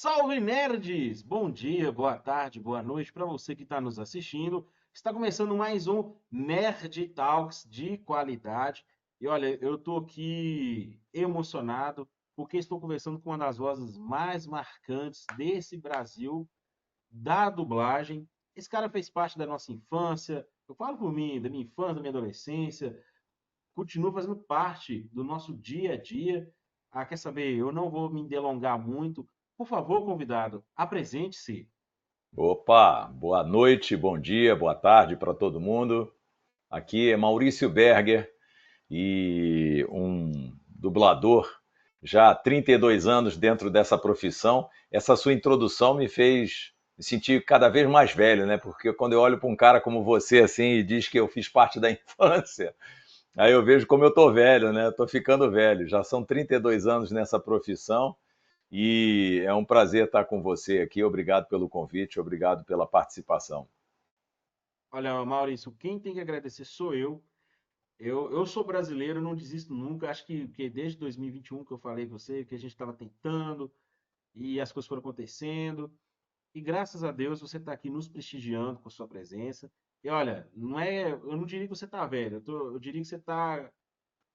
Salve nerds! Bom dia, boa tarde, boa noite para você que está nos assistindo. Está começando mais um Nerd Talks de qualidade. E olha, eu estou aqui emocionado porque estou conversando com uma das vozes mais marcantes desse Brasil, da dublagem. Esse cara fez parte da nossa infância. Eu falo por mim, da minha infância, da minha adolescência, continua fazendo parte do nosso dia a dia. Ah, quer saber? Eu não vou me delongar muito. Por favor, convidado, apresente-se. Opa, boa noite, bom dia, boa tarde para todo mundo. Aqui é Maurício Berger e um dublador já há 32 anos dentro dessa profissão. Essa sua introdução me fez me sentir cada vez mais velho, né? Porque quando eu olho para um cara como você assim e diz que eu fiz parte da infância, aí eu vejo como eu tô velho, né? Tô ficando velho. Já são 32 anos nessa profissão e é um prazer estar com você aqui. Obrigado pelo convite, obrigado pela participação. Olha, Maurício, quem tem que agradecer sou eu. Eu sou brasileiro, não desisto nunca. Acho que desde 2021 que eu falei com você, que a gente estava tentando e as coisas foram acontecendo. E graças a Deus você está aqui nos prestigiando com a sua presença. E olha, eu não diria que você está velho, eu diria que você está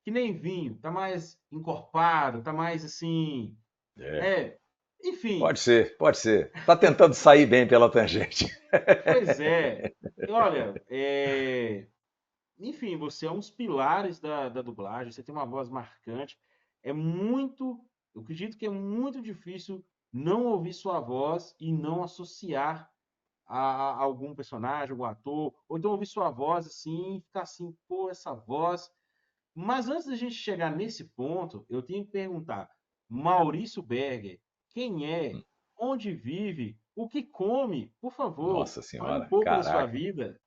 que nem vinho, tá mais encorpado, tá mais assim. É. É, enfim, Pode ser, pode ser. Tá tentando sair bem pela tangente. pois é. E olha, enfim, você é um dos pilares da dublagem, você tem uma voz marcante. É muito, eu acredito que é muito difícil não ouvir sua voz e não associar a algum personagem, algum ator, ou então ouvir sua voz assim e ficar assim, pô, essa voz. Mas antes da gente chegar nesse ponto, eu tenho que perguntar: Maurício Berger, quem é? Onde vive? O que come? Por favor, Nossa fale um senhora, pouco da sua caraca. vida.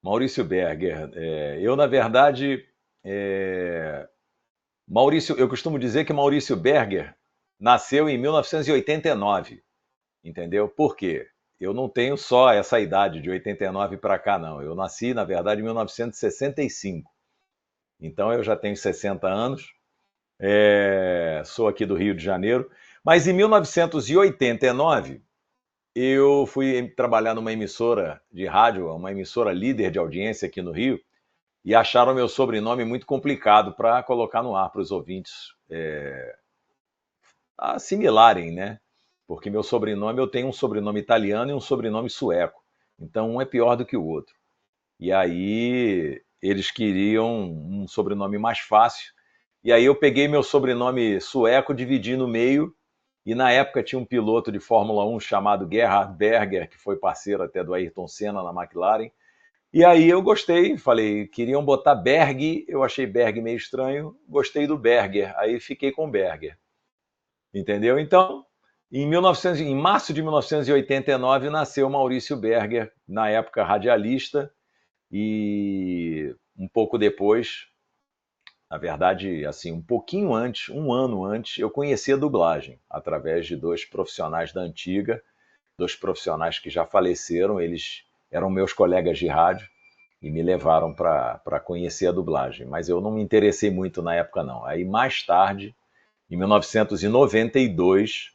Maurício Berger. Eu, na verdade, é, Maurício, eu costumo dizer que Maurício Berger nasceu em 1989, entendeu? Por quê? Eu não tenho só essa idade de 89 para cá, não. Eu nasci, na verdade, em 1965. Então eu já tenho 60 anos. Sou aqui do Rio de Janeiro, mas em 1989 eu fui trabalhar numa emissora de rádio, uma emissora líder de audiência aqui no Rio, e acharam meu sobrenome muito complicado para colocar no ar para os ouvintes assimilarem, né? Porque meu sobrenome, eu tenho um sobrenome italiano e um sobrenome sueco. Então um é pior do que o outro. E aí eles queriam um sobrenome mais fácil. E aí eu peguei meu sobrenome sueco, dividi no meio, e na época tinha um piloto de Fórmula 1 chamado Gerhard Berger, que foi parceiro até do Ayrton Senna na McLaren. E aí eu gostei, falei, queriam botar Berg, eu achei Berg meio estranho, gostei do Berger, aí fiquei com Berger, entendeu? Então, em março de 1989 nasceu Maurício Berger, na época radialista, e um pouco depois, na verdade, assim, um pouquinho antes, um ano antes, eu conheci a dublagem através de dois profissionais da antiga, dois profissionais que já faleceram, eles eram meus colegas de rádio e me levaram para conhecer a dublagem, mas eu não me interessei muito na época não. Aí mais tarde, em 1992,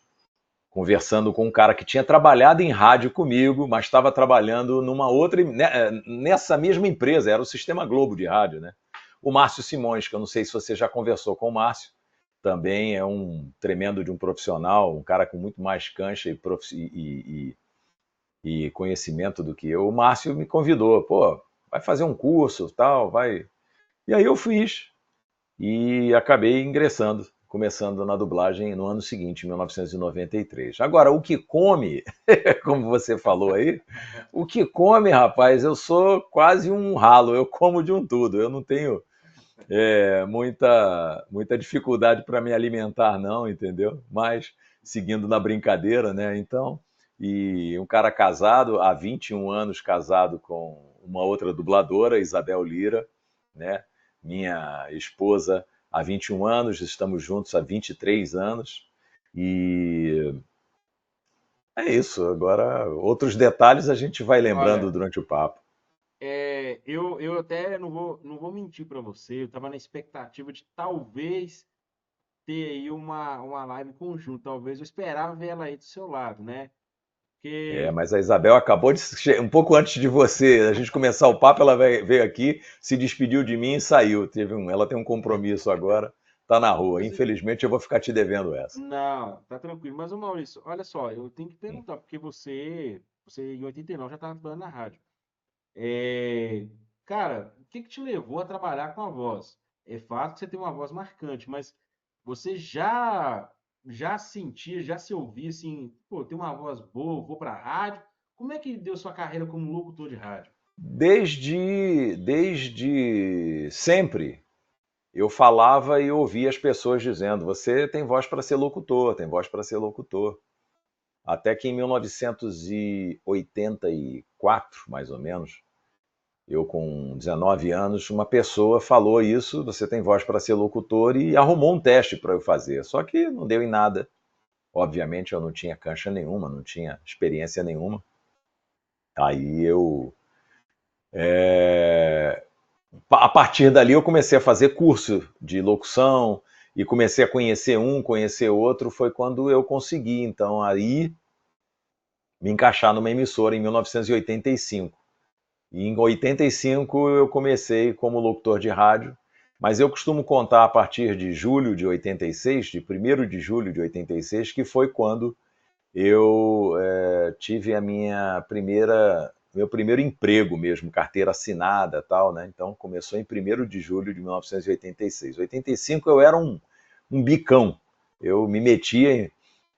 conversando com um cara que tinha trabalhado em rádio comigo, mas estava trabalhando numa outra, nessa mesma empresa, era o Sistema Globo de rádio, né? O Márcio Simões, que eu não sei se você já conversou com o Márcio, também é um tremendo de um profissional, um cara com muito mais cancha e conhecimento do que eu. O Márcio me convidou, pô, vai fazer um curso, tal, vai. E aí eu fiz e acabei ingressando, começando na dublagem no ano seguinte, 1993. Agora, o que come, como você falou aí, o que come, rapaz, eu sou quase um ralo, eu como de um tudo, eu não tenho muita dificuldade para me alimentar, não, entendeu? Mas seguindo na brincadeira, né? Então, e um cara casado, há 21 anos casado com uma outra dubladora, Isabel Lira, né? Minha esposa há 21 anos, estamos juntos há 23 anos. E é isso. Agora, outros detalhes a gente vai lembrando Olha, durante o papo. eu até não vou mentir para você, eu estava na expectativa de talvez ter aí uma live conjunta. Talvez eu esperava ver ela aí do seu lado, né? Porque Mas a Isabel acabou um pouco antes de você, a gente começar o papo, ela veio aqui, se despediu de mim e saiu. Ela tem um compromisso agora, tá na rua. Mas, Infelizmente eu vou ficar te devendo essa. não, tá tranquilo. Mas, ô Maurício, olha só, eu tenho que perguntar, porque você em 89 já estava trabalhando na rádio. É, cara, o que que te levou a trabalhar com a voz? É fato que você tem uma voz marcante, mas você já sentia, já se ouvia assim, pô, tem uma voz boa, vou pra rádio. Como é que deu sua carreira como locutor de rádio? Desde sempre, eu falava e ouvia as pessoas dizendo: você tem voz para ser locutor, tem voz para ser locutor. Até que em 1984, mais ou menos, eu com 19 anos, uma pessoa falou isso: você tem voz para ser locutor, e arrumou um teste para eu fazer. Só que não deu em nada. Obviamente eu não tinha cancha nenhuma, não tinha experiência nenhuma. Aí eu. A partir dali eu comecei a fazer curso de locução e comecei a conhecer um, conhecer outro. Foi quando eu consegui, então, aí me encaixar numa emissora em 1985. E em 85 eu comecei como locutor de rádio, mas eu costumo contar a partir de julho de 86, de 1º de julho de 86, que foi quando eu tive meu primeiro emprego mesmo, carteira assinada, tal, né? Então começou em 1º de julho de 1986. Em 85 eu era um bicão. Eu me metia,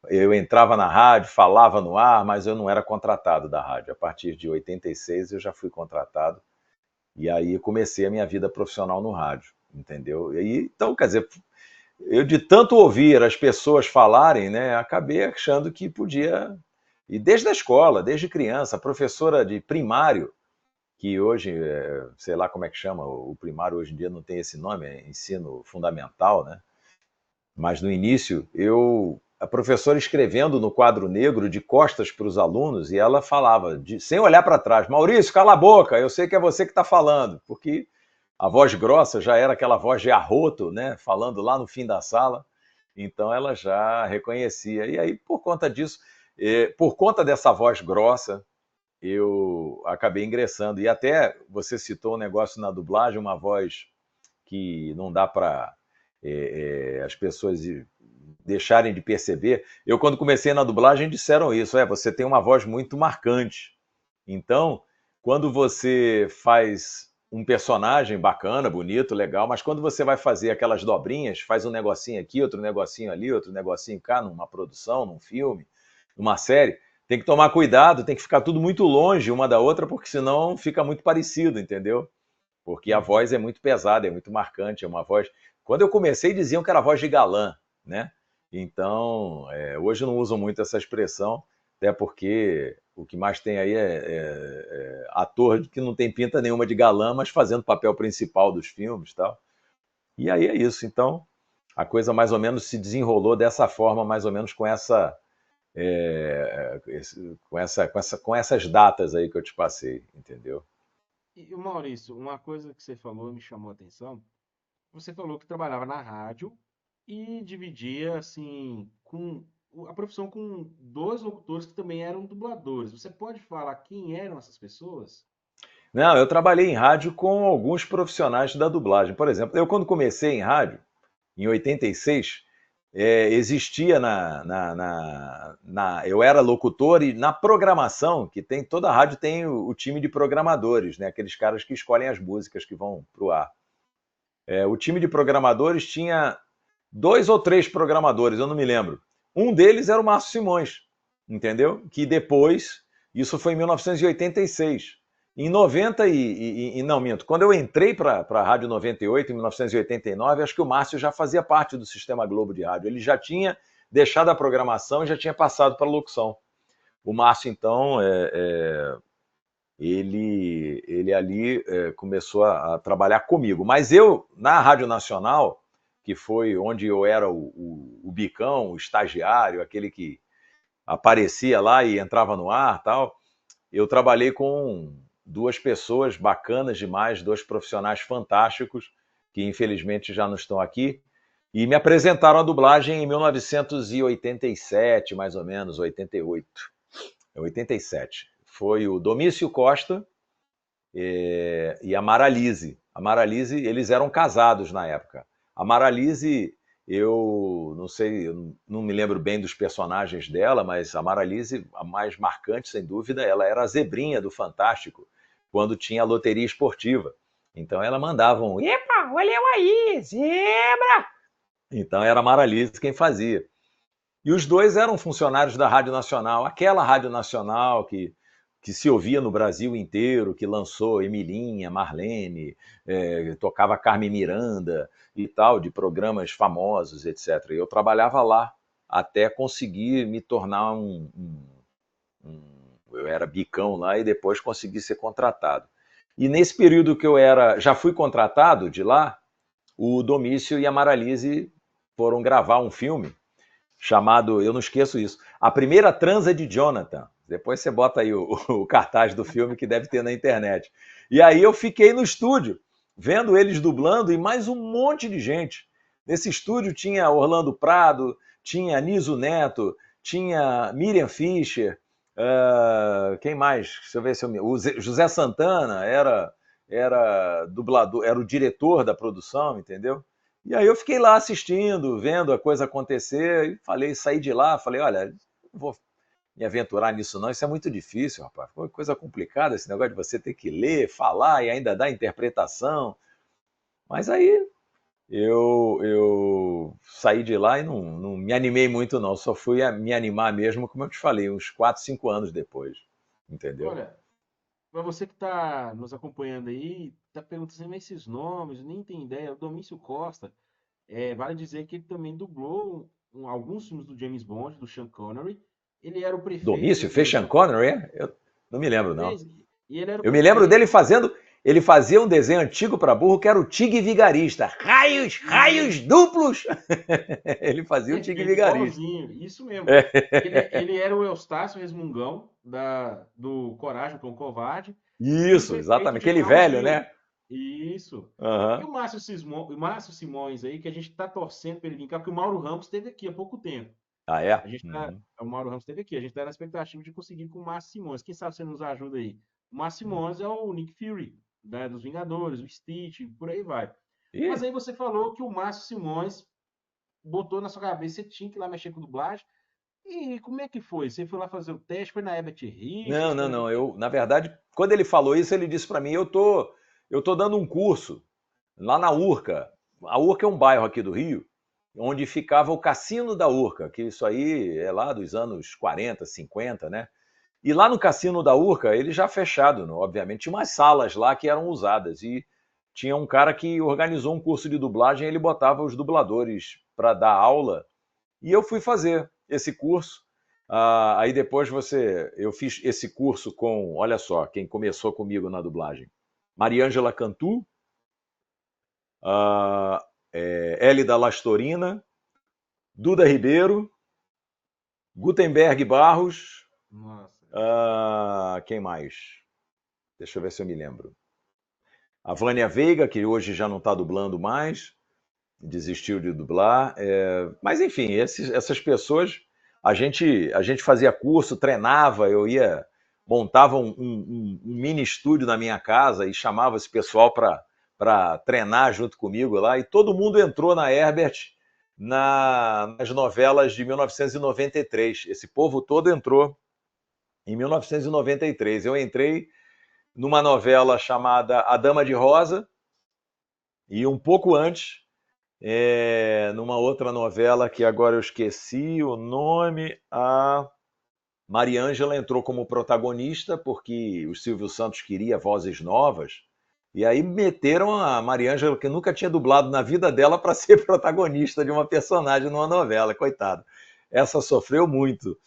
eu entrava na rádio, falava no ar, mas eu não era contratado da rádio. A partir de 86 eu já fui contratado e aí comecei a minha vida profissional no rádio, entendeu? E aí, então, quer dizer, eu de tanto ouvir as pessoas falarem, né, acabei achando que podia. E desde a escola, desde criança, a professora de primário, que hoje, sei lá como é que chama, o primário hoje em dia não tem esse nome, é ensino fundamental, né? Mas no início, a professora escrevendo no quadro negro de costas para os alunos, e ela falava, sem olhar para trás: Maurício, cala a boca, eu sei que é você que está falando, porque a voz grossa já era aquela voz de arroto, né, falando lá no fim da sala, então ela já reconhecia. E aí, por conta disso, por conta dessa voz grossa, eu acabei ingressando. E até você citou um negócio na dublagem, uma voz que não dá para as pessoas deixarem de perceber. Eu, quando comecei na dublagem, disseram isso: você tem uma voz muito marcante. Então, quando você faz um personagem bacana, bonito, legal, mas quando você vai fazer aquelas dobrinhas, faz um negocinho aqui, outro negocinho ali, outro negocinho cá, numa produção, num filme, numa série, tem que tomar cuidado, tem que ficar tudo muito longe uma da outra, porque senão fica muito parecido, entendeu? Porque a Uhum. voz é muito pesada, é muito marcante, é uma voz. Quando eu comecei, diziam que era voz de galã, né? Então, hoje não usam muito essa expressão, até porque o que mais tem aí é ator que não tem pinta nenhuma de galã, mas fazendo o papel principal dos filmes e tal. E aí é isso. Então, a coisa mais ou menos se desenrolou dessa forma, mais ou menos com essas datas aí que eu te passei, entendeu? E, Maurício, uma coisa que você falou me chamou a atenção. Você falou que trabalhava na rádio e dividia assim com a profissão com dois locutores que também eram dubladores. Você pode falar quem eram essas pessoas? Não, eu trabalhei em rádio com alguns profissionais da dublagem. Por exemplo, eu quando comecei em rádio, em 86, existia eu era locutor e na programação, que tem, toda rádio tem o time de programadores, né? Aqueles caras que escolhem as músicas que vão para o ar. O time de programadores tinha 2 ou 3 programadores, eu não me lembro. Um deles era o Márcio Simões, entendeu? Que depois, isso foi em 1986. Em 90 não, minto, quando eu entrei para a Rádio 98, em 1989, acho que o Márcio já fazia parte do Sistema Globo de rádio. Ele já tinha deixado a programação e já tinha passado para a locução. O Márcio, então, ele ali começou a trabalhar comigo. Mas eu, na Rádio Nacional, que foi onde eu era o bicão, o estagiário, aquele que aparecia lá e entrava no ar, tal, eu trabalhei com 2 pessoas bacanas demais, 2 profissionais fantásticos, que infelizmente já não estão aqui, E me apresentaram a dublagem em 1987, mais ou menos, 88. 87. Foi o Domício Costa e a Maralise. A Maralise, eles eram casados na época. A Maralise, eu não sei, eu não me lembro bem dos personagens dela, mas a Maralise, a mais marcante, sem dúvida, ela era a zebrinha do Fantástico, quando tinha a loteria esportiva. Então ela mandava um, epa, olha eu aí, zebra! Então era a Maralise quem fazia. E os dois eram funcionários da Rádio Nacional, aquela Rádio Nacional que se ouvia no Brasil inteiro, que lançou Emilinha, Marlene, tocava Carmen Miranda e tal, de programas famosos, etc. Eu trabalhava lá até conseguir me tornar eu era bicão lá e depois consegui ser contratado. E nesse período que eu já fui contratado de lá, o Domício e a Maralise foram gravar um filme chamado, eu não esqueço isso, A Primeira Transa de Jonathan. Depois você bota aí o cartaz do filme que deve ter na internet. E aí eu fiquei no estúdio, vendo eles dublando e mais um monte de gente. Nesse estúdio tinha Orlando Prado, tinha Niso Neto, tinha Miriam Fischer, quem mais? Deixa eu ver se eu me... O José Santana era dublador, era o diretor da produção, entendeu? E aí eu fiquei lá assistindo, vendo a coisa acontecer, e saí de lá, falei, olha, não vou me aventurar nisso não, isso é muito difícil, rapaz. Foi coisa complicada esse negócio de você ter que ler, falar e ainda dar interpretação. Mas aí eu saí de lá e não me animei muito não, só fui me animar mesmo, como eu te falei, uns 4, 5 anos depois, entendeu? Olha, para você que está nos acompanhando aí, está perguntando assim, mas esses nomes, nem tem ideia. O Domício Costa, vale dizer que ele também dublou alguns filmes do James Bond, do Sean Connery. Ele era o prefeito Domício, fez Sean do... Connery, é? Eu não me lembro não. Fez, e ele era o Eu me lembro prefeito. dele fazendo. Ele fazia um desenho antigo para burro que era o Tigre Vigarista. Raios, raios E duplos! Ele fazia o Tigre perfeito, Vigarista. igualzinho, isso mesmo. É. Ele era o Eustácio Resmungão do Coragem, o Cão Covarde, e o Isso, prefeito exatamente. de Aquele velho, Townsville. né? Isso. E Uhum. o Márcio Simões aí, que a gente está torcendo para ele vir cá, porque o Mauro Ramos esteve aqui há pouco tempo. Ah, é? Uhum. O Mauro Ramos esteve aqui, a gente está na expectativa de conseguir com o Márcio Simões. Quem sabe você nos ajuda aí? O Márcio Simões é o Nick Fury, né, dos Vingadores, o Stitch, por aí vai. Mas Ih, aí você falou que o Márcio Simões botou na sua cabeça, você tinha que ir lá mexer com dublagem. E como é que foi? Você foi lá fazer o teste? Foi na Herbert não, Richards? não, Foi não. Na verdade, quando ele falou isso, ele disse para mim: eu tô dando um curso lá na Urca. A Urca é um bairro aqui do Rio, onde ficava o Cassino da Urca, que isso aí é lá dos anos 40, 50, né? E lá no Cassino da Urca, ele já fechado, né? Obviamente, tinha umas salas lá que eram usadas. E tinha um cara que organizou um curso de dublagem, ele botava os dubladores para dar aula. E eu fui fazer esse curso. Aí depois eu fiz esse curso com, olha só, quem começou comigo na dublagem. Mariângela Cantu, Hélida Lastorina, Duda Ribeiro, Gutenberg Barros, Nossa. quem mais? Deixa eu ver se eu me lembro. A Vânia Veiga, que hoje já não está dublando mais, desistiu de dublar. Mas, enfim, essas pessoas, a gente fazia curso, treinava, montava um mini estúdio na minha casa e chamava esse pessoal para treinar junto comigo lá. E todo mundo entrou na Herbert nas novelas de 1993. Esse povo todo entrou em 1993. Eu entrei numa novela chamada A Dama de Rosa, e um pouco antes, numa outra novela que agora eu esqueci o nome, a Mariângela entrou como protagonista, porque o Silvio Santos queria vozes novas, e aí meteram a Mariângela, que nunca tinha dublado na vida dela, para ser protagonista de uma personagem numa novela, coitada. Essa sofreu muito.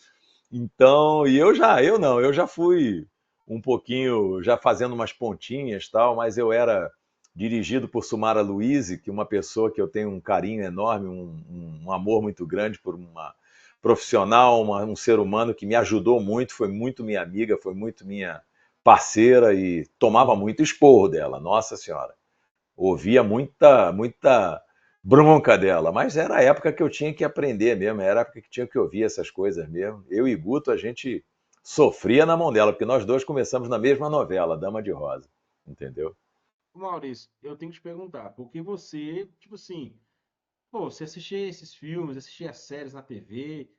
Então, e eu já fui um pouquinho, já fazendo umas pontinhas e tal, mas eu era dirigido por Sumara Luiz, que é uma pessoa que eu tenho um carinho enorme, um amor muito grande por uma profissional, um ser humano que me ajudou muito, foi muito minha amiga, foi muito minha parceira e tomava Sim. muito esporro dela, nossa senhora. Ouvia muita, muita. bronca dela, mas era a época que eu tinha que aprender mesmo, era a época que tinha que ouvir essas coisas mesmo. Eu e Guto, a gente sofria na mão dela, porque nós dois começamos na mesma novela, Dama de Rosa, entendeu? Maurício, eu tenho que te perguntar, porque você, tipo assim, pô, você assistia esses filmes, assistia as séries na TV,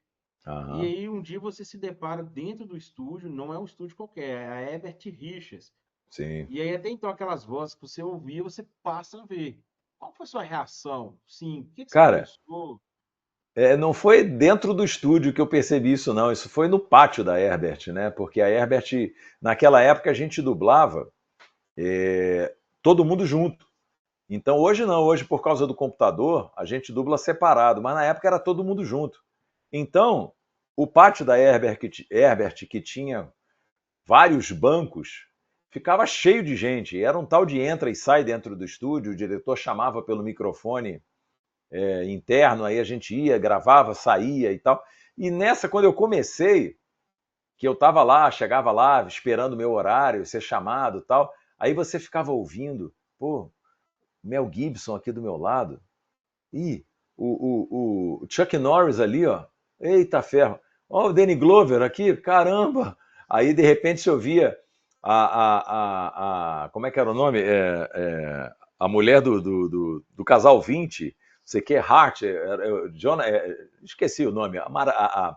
e Aham, aí um dia você se depara dentro do estúdio, não é um estúdio qualquer, é a Herbert Richards. sim. E aí até então aquelas vozes que você ouvia, você passa a ver. Qual foi a sua reação? Sim, o que que você Cara, pensou? não foi dentro do estúdio que eu percebi isso, não. Isso foi no pátio da Herbert, né? Porque a Herbert, naquela época, a gente dublava todo mundo junto. Então hoje não, hoje por causa do computador, a gente dubla separado, mas na época era todo mundo junto. Então, o pátio da Herbert que tinha vários bancos, ficava cheio de gente. Era um tal de entra e sai dentro do estúdio, o diretor chamava pelo microfone interno, aí a gente ia, gravava, saía e tal. E nessa, quando eu comecei, que eu estava lá, chegava lá, esperando o meu horário, ser chamado e tal, aí você ficava ouvindo, pô, Mel Gibson aqui do meu lado, ih, o Chuck Norris ali, ó, eita ferro, ó, o Danny Glover aqui, caramba. Aí de repente se ouvia como é que era o nome? A mulher do casal 20, não sei o que, Hart, esqueci o nome, a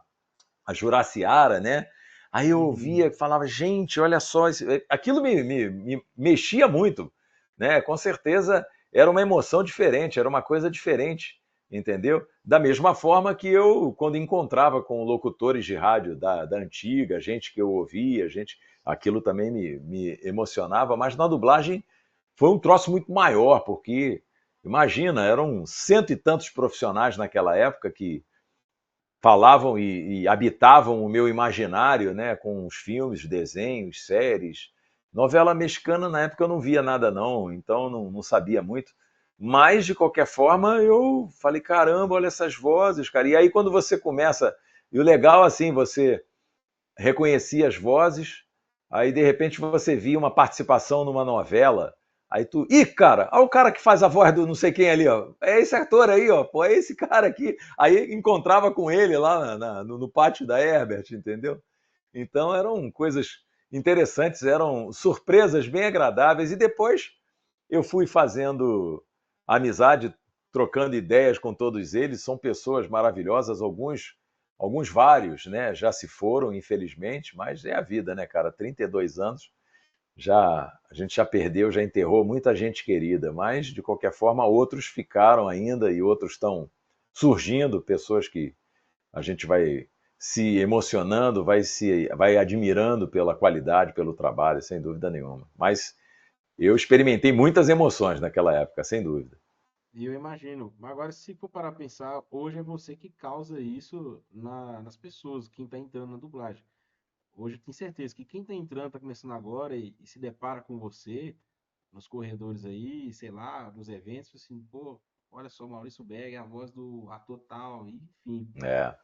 Juraciara, né? Aí eu Uhum. ouvia e falava, gente, olha só, aquilo me mexia muito, né? Com certeza era uma emoção diferente, era uma coisa diferente, entendeu? Da mesma forma que eu, quando encontrava com locutores de rádio da antiga, gente que eu ouvia, gente, aquilo também me emocionava, mas na dublagem foi um troço muito maior, porque, imagina, eram cento e tantos profissionais naquela época que falavam e habitavam o meu imaginário, né, com os filmes, desenhos, séries. Novela mexicana, na época, eu não via nada, não, então não sabia muito. Mas, de qualquer forma, eu falei: caramba, olha essas vozes, cara. E aí, quando você começa. E o legal, assim, você reconhecia as vozes, aí de repente você via uma participação numa novela, aí tu, ih, cara, olha o cara que faz a voz do não sei quem ali, ó, é esse ator aí, ó, pô, é esse cara aqui, aí encontrava com ele lá no pátio da Herbert, entendeu? Então eram coisas interessantes, eram surpresas bem agradáveis, e depois eu fui fazendo amizade, trocando ideias com todos eles, são pessoas maravilhosas, alguns vários, né, já se foram, infelizmente, mas é a vida, né, cara? 32 anos, já a gente já perdeu, já enterrou muita gente querida, mas de qualquer forma outros ficaram ainda e outros estão surgindo, pessoas que a gente vai se emocionando, vai admirando pela qualidade, pelo trabalho, sem dúvida nenhuma. Mas eu experimentei muitas emoções naquela época, sem dúvida. E eu imagino. Mas agora, se for parar pra pensar, hoje é você que causa isso nas pessoas, quem tá entrando na dublagem. Hoje eu tenho certeza que quem tá entrando, tá começando agora e se depara com você nos corredores aí, sei lá, nos eventos, assim, pô, olha só, Maurício Berg, é a voz do ator tal, enfim. É.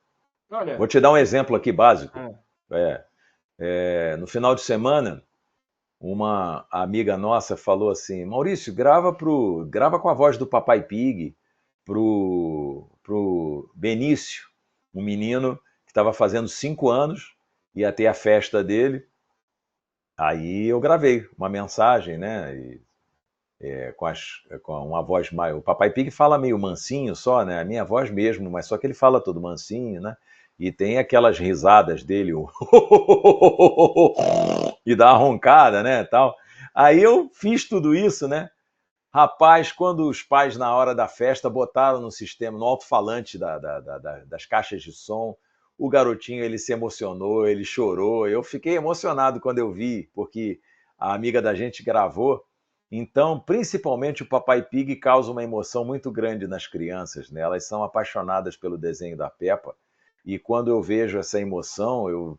Vou Olha, te dar um exemplo aqui básico. ah, É, no final de semana, uma amiga nossa falou assim: Maurício, grava com a voz do Papai Pig pro Benício, um menino que estava fazendo 5 anos, ia ter a festa dele. Aí eu gravei uma mensagem, né? Com uma voz mais. O Papai Pig fala meio mansinho só, né? A minha voz mesmo, mas só que ele fala todo mansinho, né? E tem aquelas risadas dele, e dá uma roncada, né? Tal. Aí eu fiz tudo isso, né? Rapaz, quando os pais, na hora da festa, botaram no sistema, no alto-falante das caixas de som, o garotinho ele se emocionou, ele chorou. Eu fiquei emocionado quando eu vi, porque a amiga da gente gravou. Então, principalmente o Papai Pig causa uma emoção muito grande nas crianças, né? Elas são apaixonadas pelo desenho da Peppa. E quando eu vejo essa emoção, eu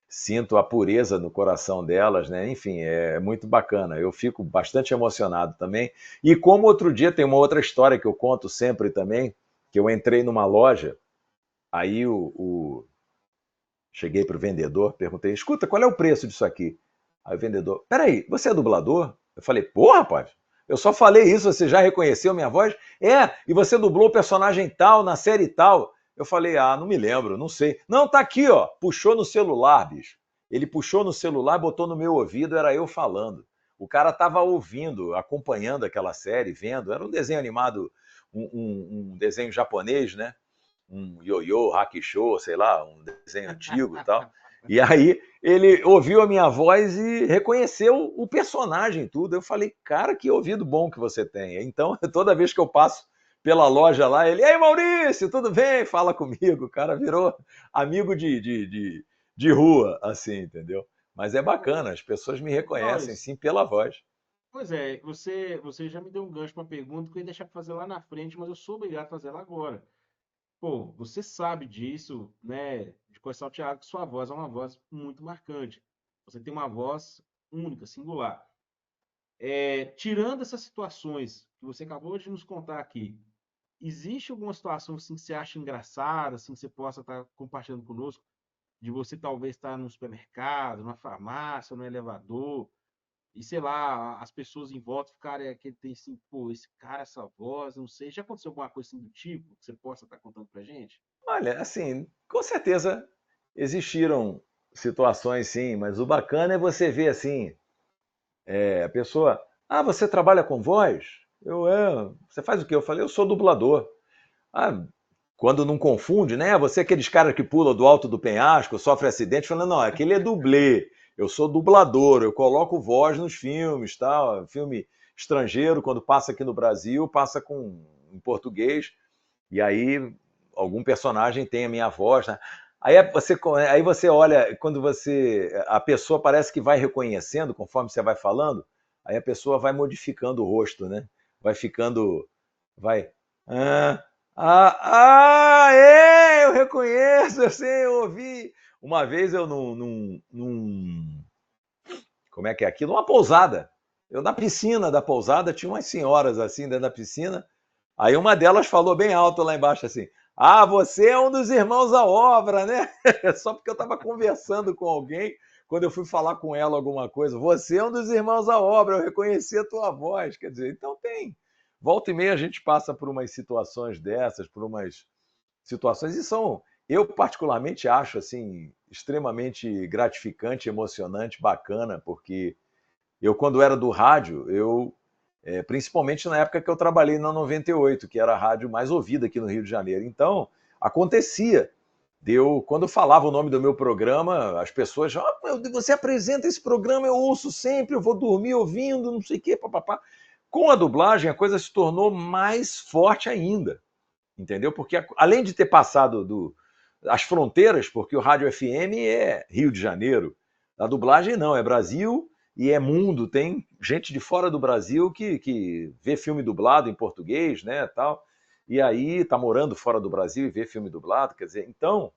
sinto a pureza no coração delas, né? Enfim, é muito bacana. Eu fico bastante emocionado também. E como outro dia tem uma outra história que eu conto sempre também, que eu entrei numa loja, aí cheguei para o vendedor, perguntei: escuta, qual é o preço disso aqui? Aí o vendedor: peraí, você é dublador? Eu falei: pô, rapaz, Eu só falei isso, você já reconheceu minha voz? É, e você dublou o personagem tal, na série tal. Eu falei, ah, não me lembro, não sei. Não, tá aqui, ó. Puxou no celular, bicho. Ele puxou no celular, botou no meu ouvido, era eu falando. O cara tava ouvindo, acompanhando aquela série, vendo. Era um desenho animado, um desenho japonês, né? Um Yo-Yo, Hakusho, sei lá, um desenho antigo e tal. E aí ele ouviu a minha voz e reconheceu o personagem tudo. Eu falei, cara, que ouvido bom que você tem. Então, toda vez que eu passo pela loja lá, ele, ei Maurício, tudo bem? Fala comigo. O cara virou amigo de rua, assim, entendeu? Mas é bacana, as pessoas me reconhecem Maurício, sim pela voz. pois é, você já me deu um gancho para uma pergunta que eu ia deixar para fazer lá na frente, mas eu sou obrigado a fazer ela agora. Pô, você sabe disso, né? De conversar o Thiago, que sua voz é uma voz muito marcante. Você tem uma voz única, singular. Tirando essas situações que você acabou de nos contar aqui, existe alguma situação assim, que você acha engraçada, assim, que você possa estar compartilhando conosco, de você talvez estar num supermercado, numa farmácia, no elevador, e sei lá, as pessoas em volta ficarem aquele tem assim, pô, esse cara, essa voz, não sei. Já aconteceu alguma coisa assim do tipo que você possa estar contando pra gente? Olha, assim, com certeza existiram situações sim, mas o bacana é você ver assim, a pessoa, ah, você trabalha com voz? Você faz o quê? Eu falei, eu sou dublador. Ah, quando não confunde, né? Você é aqueles caras que pula do alto do penhasco, sofre acidente, falando, não, aquele é dublê. Eu sou dublador, eu coloco voz nos filmes, tal. Filme estrangeiro, quando passa aqui no Brasil, passa em português, e aí algum personagem tem a minha voz, né? Aí você olha, quando a pessoa parece que vai reconhecendo, conforme você vai falando, aí a pessoa vai modificando o rosto, né? Vai ficando, vai, ah, eu reconheço, eu sei, eu ouvi. Uma vez eu como é que é aquilo? Uma pousada. Eu na piscina da pousada tinha umas senhoras assim dentro da piscina. Aí uma delas falou bem alto lá embaixo assim: Ah, você é um dos irmãos à obra, né? Só porque eu estava conversando com alguém, quando eu fui falar com ela alguma coisa, você é um dos irmãos à obra, eu reconheci a tua voz. Quer dizer, então tem. Volta e meia a gente passa por umas situações dessas, por umas situações, e são, eu particularmente acho assim, extremamente gratificante, emocionante, bacana, porque eu, quando era do rádio, principalmente na época que eu trabalhei na 98, que era a rádio mais ouvida aqui no Rio de Janeiro. Então, acontecia. Quando eu falava o nome do meu programa, as pessoas, você apresenta esse programa, eu ouço sempre, eu vou dormir ouvindo, não sei o quê, papapá. Com a dublagem, a coisa se tornou mais forte ainda, entendeu? Porque além de ter passado as fronteiras, porque o rádio FM é Rio de Janeiro, a dublagem não, é Brasil e é mundo. Tem gente de fora do Brasil que vê filme dublado em português, né, tal. E aí tá morando fora do Brasil e vê filme dublado, quer dizer, então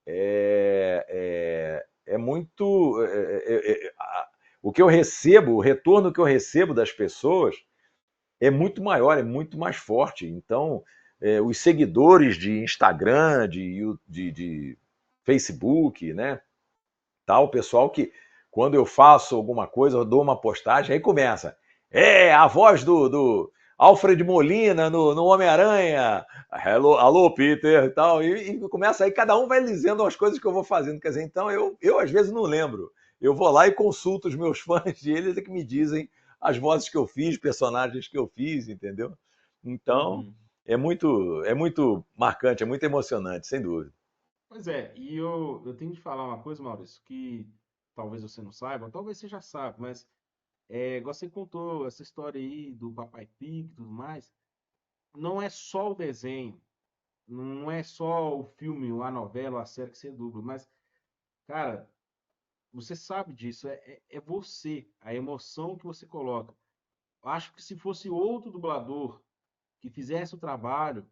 é muito o que eu recebo, o retorno que eu recebo das pessoas é muito maior, é muito mais forte. Então, os seguidores de Instagram, de Facebook, né? Tal, o pessoal que, quando eu faço alguma coisa, eu dou uma postagem, aí começa. A voz do Alfred Molina no Homem-Aranha. Hello, alô, Peter, tal. E começa aí, cada um vai dizendo as coisas que eu vou fazendo. Quer dizer, então eu às vezes não lembro. Eu vou lá e consulto os meus fãs e eles é que me dizem as vozes que eu fiz, personagens que eu fiz, entendeu? Então, Uhum. é muito marcante, é muito emocionante, sem dúvida. Pois é, e eu tenho de falar uma coisa, Maurício, que talvez você não saiba, talvez você já sabe, mas igual você contou essa história aí do Papai Pig e tudo mais, não é só o desenho, não é só o filme, a novela, a série que você dubla, mas, cara, você sabe disso, é você, a emoção que você coloca. Eu acho que se fosse outro dublador que fizesse o trabalho,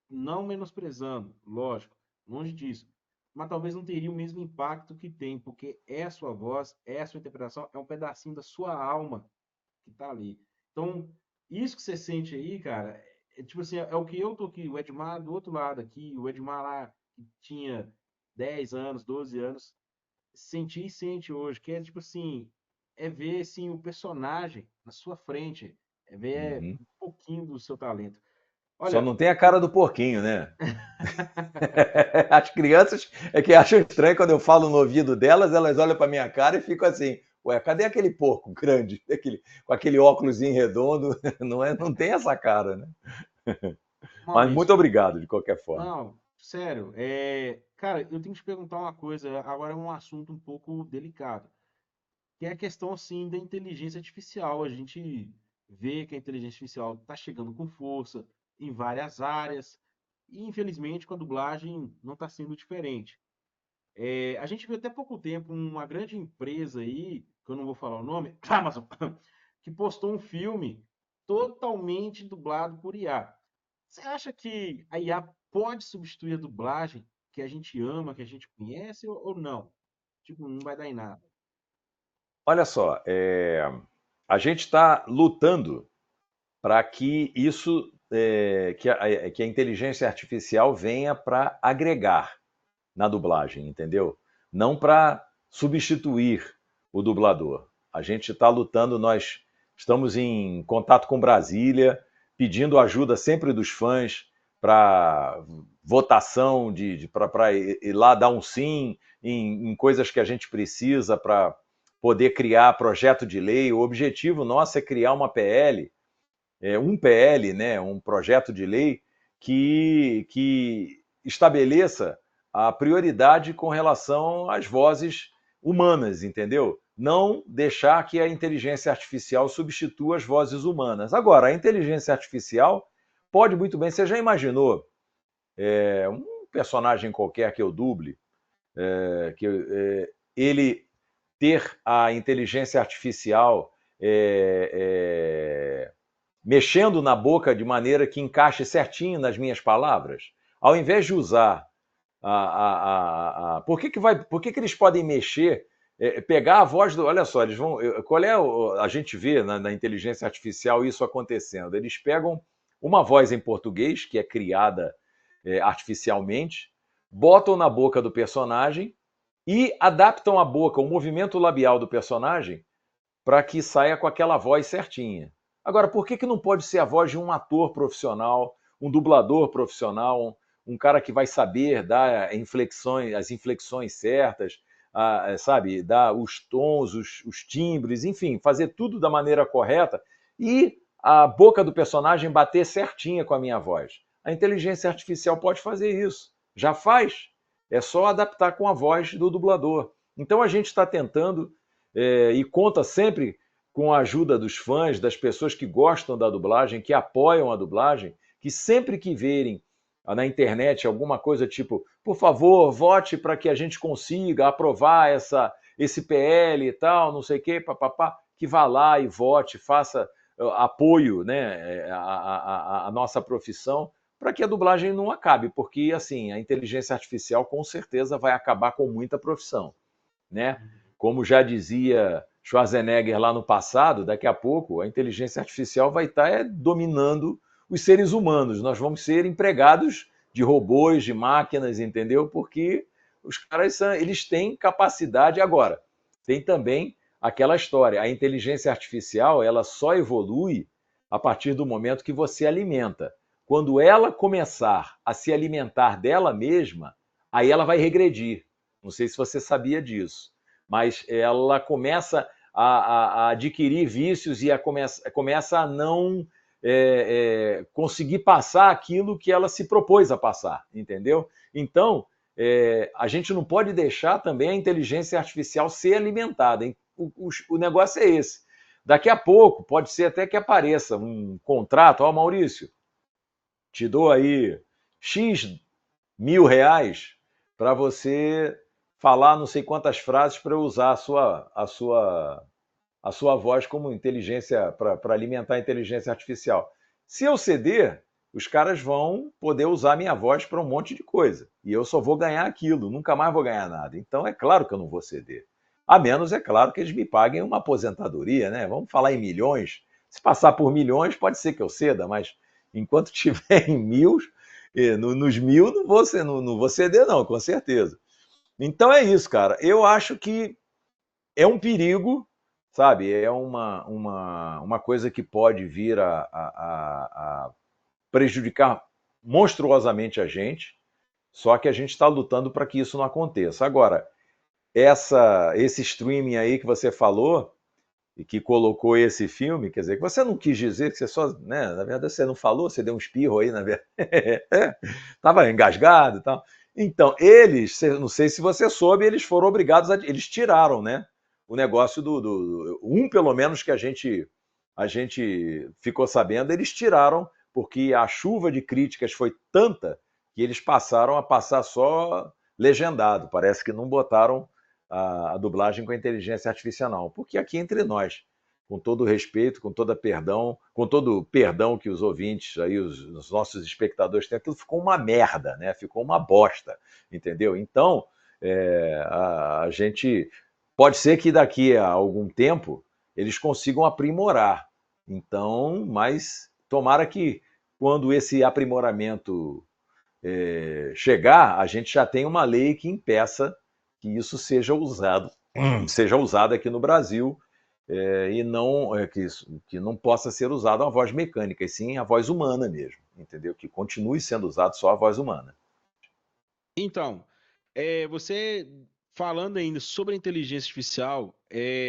não menosprezando, lógico, longe disso, mas talvez não teria o mesmo impacto que tem, porque é a sua voz, é a sua interpretação, é um pedacinho da sua alma que tá ali. Então, isso que você sente aí, cara, tipo assim, é o que eu tô aqui, o Edmar do outro lado aqui, o Edmar lá que tinha 10 anos, 12 anos, senti e sente hoje, que é tipo assim, é ver assim o personagem na sua frente. É ver Uhum. um pouquinho do seu talento. Só Olha, não tem a cara do porquinho, né? As crianças é que acham estranho quando eu falo no ouvido delas, elas olham para minha cara e ficam assim: ué, cadê aquele porco grande, com aquele óculos redondo? Não, não tem essa cara, né? Mas muito Maurício, obrigado, de qualquer forma. não, sério, cara, eu tenho que te perguntar uma coisa, agora é um assunto um pouco delicado, que é a questão, assim, da inteligência artificial. A gente vê que a inteligência artificial está chegando com força em várias áreas, e infelizmente com a dublagem não está sendo diferente. A gente viu até pouco tempo uma grande empresa aí, que eu não vou falar o nome, Amazon, que postou um filme totalmente dublado por IA. Você acha que a IA pode substituir a dublagem que a gente ama, que a gente conhece, ou não? Tipo, não vai dar em nada. Olha só, a gente está lutando para que isso, que a inteligência artificial venha para agregar na dublagem, entendeu? Não para substituir o dublador. A gente está lutando, nós estamos em contato com Brasília, pedindo ajuda sempre dos fãs para votação, para ir lá dar um sim em coisas que a gente precisa para poder criar projeto de lei. O objetivo nosso é criar uma PL, um PL, né, um projeto de lei que estabeleça a prioridade com relação às vozes humanas, entendeu? Não deixar que a inteligência artificial substitua as vozes humanas. Agora, a inteligência artificial pode muito bem, você já imaginou um personagem qualquer que eu duble, ele ter a inteligência artificial mexendo na boca de maneira que encaixe certinho nas minhas palavras, ao invés de usar por que eles podem mexer, pegar a voz do. Olha só, eles vão. Qual é a gente vê na inteligência artificial isso acontecendo? Eles pegam uma voz em português, que é criada artificialmente, botam na boca do personagem e adaptam a boca, o movimento labial do personagem, para que saia com aquela voz certinha. Agora, por que não pode ser a voz de um ator profissional, um dublador profissional, um cara que vai saber dar as inflexões certas, sabe, dar os tons, os timbres, enfim, fazer tudo da maneira correta e a boca do personagem bater certinha com a minha voz? A inteligência artificial pode fazer isso. Já faz. É só adaptar com a voz do dublador. Então a gente está tentando e conta sempre com a ajuda dos fãs, das pessoas que gostam da dublagem, que apoiam a dublagem, que sempre que verem na internet alguma coisa tipo, por favor, vote para que a gente consiga aprovar esse PL e tal, não sei o quê, papapá, que vá lá e vote, faça apoio, né, a nossa profissão, para que a dublagem não acabe, porque assim, a inteligência artificial com certeza vai acabar com muita profissão, né? Como já dizia Schwarzenegger lá no passado, daqui a pouco a inteligência artificial vai estar dominando os seres humanos. Nós vamos ser empregados de robôs, de máquinas, entendeu? Porque os caras eles têm capacidade agora. Tem também aquela história, a inteligência artificial, ela só evolui a partir do momento que você alimenta. Quando ela começar a se alimentar dela mesma, aí ela vai regredir. Não sei se você sabia disso, mas ela começa a adquirir vícios e começa a não conseguir passar aquilo que ela se propôs a passar, entendeu? Então, a gente não pode deixar também a inteligência artificial ser alimentada. Hein? O negócio é esse. Daqui a pouco, pode ser até que apareça um contrato, ó, Maurício, te dou aí X mil reais para você falar não sei quantas frases para eu usar a sua voz como inteligência, para alimentar a inteligência artificial. Se eu ceder, os caras vão poder usar a minha voz para um monte de coisa. E eu só vou ganhar aquilo, nunca mais vou ganhar nada. Então é claro que eu não vou ceder. A menos, é claro, que eles me paguem uma aposentadoria, né? Vamos falar em milhões. Se passar por milhões, pode ser que eu ceda, mas enquanto tiver em mil, nos mil não vou ceder, não, com certeza. Então é isso, cara. Eu acho que é um perigo, sabe? É uma coisa que pode vir a prejudicar monstruosamente a gente, só que a gente está lutando para que isso não aconteça. Agora, esse streaming aí que você falou e que colocou esse filme, quer dizer, que você não quis dizer, que você só, né, na verdade você não falou, você deu um espirro aí, na verdade, estava engasgado e tal. Então, eles, não sei se você soube, eles foram obrigados eles tiraram, né, o negócio pelo menos que a gente ficou sabendo, eles tiraram, porque a chuva de críticas foi tanta que eles passaram a passar só legendado, parece que não botaram a dublagem com a inteligência artificial, porque aqui entre nós, com todo o respeito, com todo o perdão que os ouvintes, aí, os nossos espectadores têm, aquilo ficou uma merda, né? Ficou uma bosta, entendeu? Então, a gente pode ser que daqui a algum tempo eles consigam aprimorar. Então, mas tomara que quando esse aprimoramento chegar, a gente já tem uma lei que impeça que isso seja usado aqui no Brasil, e não que não possa ser usado a voz mecânica, e sim a voz humana mesmo, entendeu? Que continue sendo usado só a voz humana. Então, você falando ainda sobre a inteligência artificial,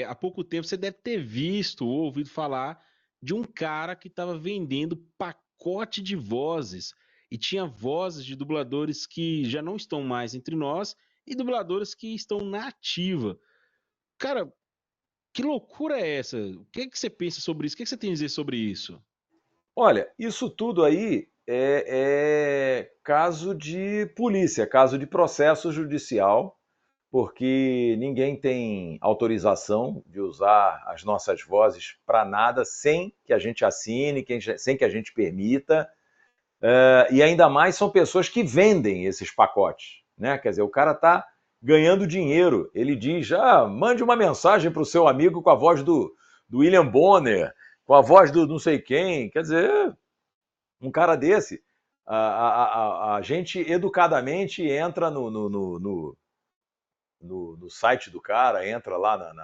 há pouco tempo você deve ter visto ou ouvido falar de um cara que estava vendendo pacote de vozes e tinha vozes de dubladores que já não estão mais entre nós e dubladores que estão na ativa. Cara, que loucura é essa? O que é que você pensa sobre isso? O que é que você tem a dizer sobre isso? Olha, isso tudo aí é caso de polícia, caso de processo judicial, porque ninguém tem autorização de usar as nossas vozes para nada sem que a gente assine, sem que a gente permita. E ainda mais são pessoas que vendem esses pacotes, né? Quer dizer, o cara está ganhando dinheiro. Ele diz: mande uma mensagem para o seu amigo com a voz do William Bonner, com a voz do não sei quem. Quer dizer, um cara desse, a gente educadamente entra no site do cara, entra lá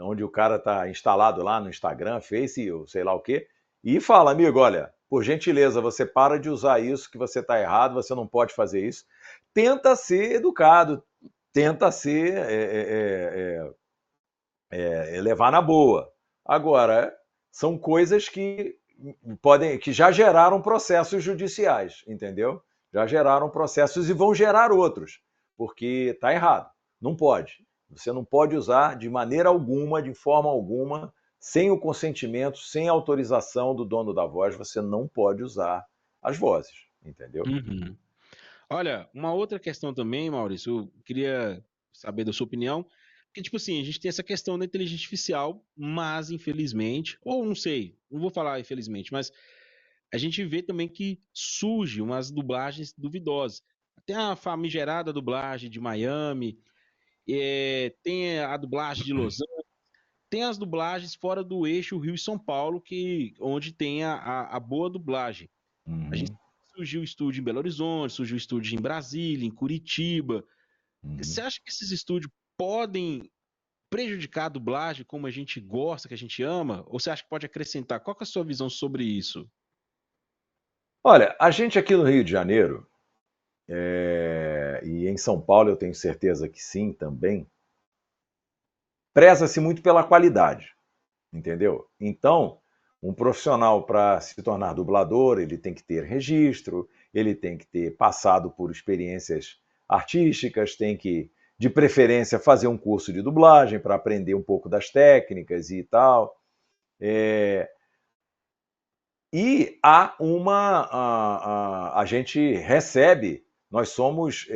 onde o cara está instalado lá no Instagram, Face, ou sei lá o quê, e fala, amigo, olha, por gentileza, você para de usar isso, que você está errado, você não pode fazer isso. Tenta ser educado, tenta ser levar na boa. Agora, são coisas que já geraram processos judiciais, entendeu? Já geraram processos e vão gerar outros, porque está errado. Não pode. Você não pode usar de maneira alguma, de forma alguma, sem o consentimento, sem a autorização do dono da voz, você não pode usar as vozes, entendeu? Uhum. Olha, uma outra questão também, Maurício, eu queria saber da sua opinião, porque, tipo assim, a gente tem essa questão da inteligência artificial, mas infelizmente, ou não sei, não vou falar infelizmente, mas a gente vê também que surge umas dublagens duvidosas. Tem a famigerada dublagem de Miami, tem a dublagem de Los Angeles, tem as dublagens fora do eixo Rio e São Paulo, onde tem a boa dublagem. A gente Uhum, surgiu estúdio em Belo Horizonte, surgiu estúdio em Brasília, em Curitiba. Você uhum. acha que esses estúdios podem prejudicar a dublagem como a gente gosta, que a gente ama? Ou você acha que pode acrescentar? Qual que é a sua visão sobre isso? Olha, a gente aqui no Rio de Janeiro, e em São Paulo eu tenho certeza que sim também, preza-se muito pela qualidade, entendeu? Então, um profissional para se tornar dublador, ele tem que ter registro, ele tem que ter passado por experiências artísticas, tem que, de preferência, fazer um curso de dublagem para aprender um pouco das técnicas e tal. E há a gente recebe, nós somos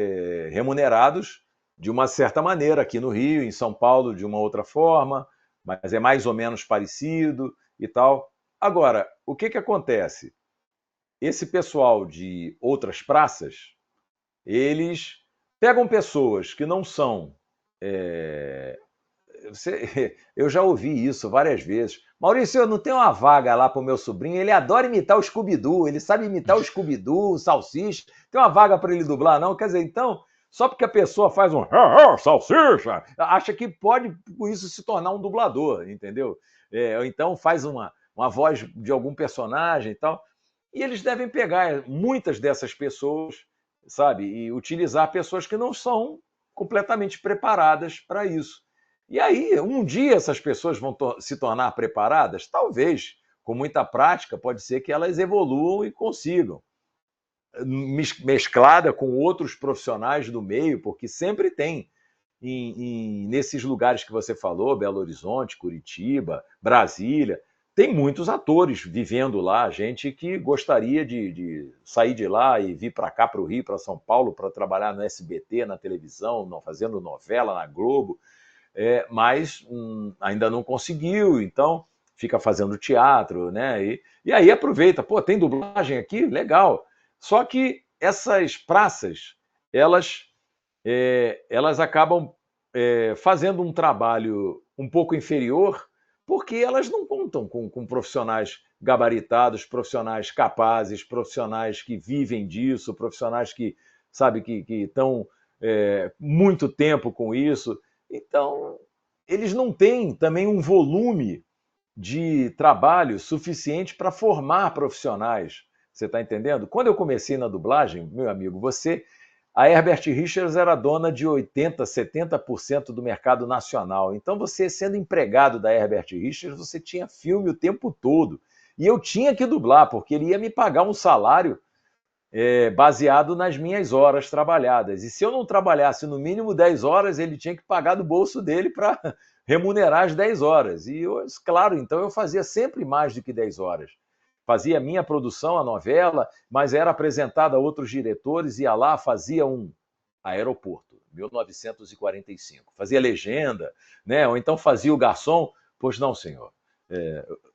remunerados de uma certa maneira, aqui no Rio, em São Paulo, de uma outra forma, mas é mais ou menos parecido e tal. Agora, o que acontece? Esse pessoal de outras praças, eles pegam pessoas que não são eu já ouvi isso várias vezes. Maurício, eu não tenho uma vaga lá para o meu sobrinho. Ele adora imitar o Scooby-Doo. Ele sabe imitar o Scooby-Doo, o Salsicha. Tem uma vaga para ele dublar, não? Quer dizer, então, Só porque a pessoa faz um "Ah, ah, salsicha", acha que pode, com isso, se tornar um dublador, entendeu? Ou então faz uma voz de algum personagem e tal. E eles devem pegar muitas dessas pessoas, sabe, e utilizar pessoas que não são completamente preparadas para isso. E aí, um dia essas pessoas vão se tornar preparadas? Talvez, com muita prática, pode ser que elas evoluam e consigam mesclada com outros profissionais do meio, porque sempre tem nesses lugares que você falou, Belo Horizonte, Curitiba, Brasília, tem muitos atores vivendo lá, gente que gostaria de sair de lá e vir para cá, para o Rio, para São Paulo, para trabalhar no SBT, na televisão, fazendo novela na Globo, mas ainda não conseguiu, então fica fazendo teatro, né? E aí aproveita, pô, tem dublagem aqui? Legal. Só que essas praças, elas acabam fazendo um trabalho um pouco inferior, porque elas não contam com profissionais gabaritados, profissionais capazes, profissionais que vivem disso, profissionais que, sabe, que estão muito tempo com isso. Então, eles não têm também um volume de trabalho suficiente para formar profissionais. Você está entendendo? Quando eu comecei na dublagem, meu amigo, a Herbert Richards era dona de 80%, 70% do mercado nacional. Então, você sendo empregado da Herbert Richards, você tinha filme o tempo todo. E eu tinha que dublar, porque ele ia me pagar um salário baseado nas minhas horas trabalhadas. E se eu não trabalhasse no mínimo 10 horas, ele tinha que pagar do bolso dele para remunerar as 10 horas. E, claro, então eu fazia sempre mais do que 10 horas. Fazia a minha produção, a novela, mas era apresentada a outros diretores, ia lá, fazia um Aeroporto, 1945. Fazia legenda, né? Ou então fazia o garçom. Pois não, senhor.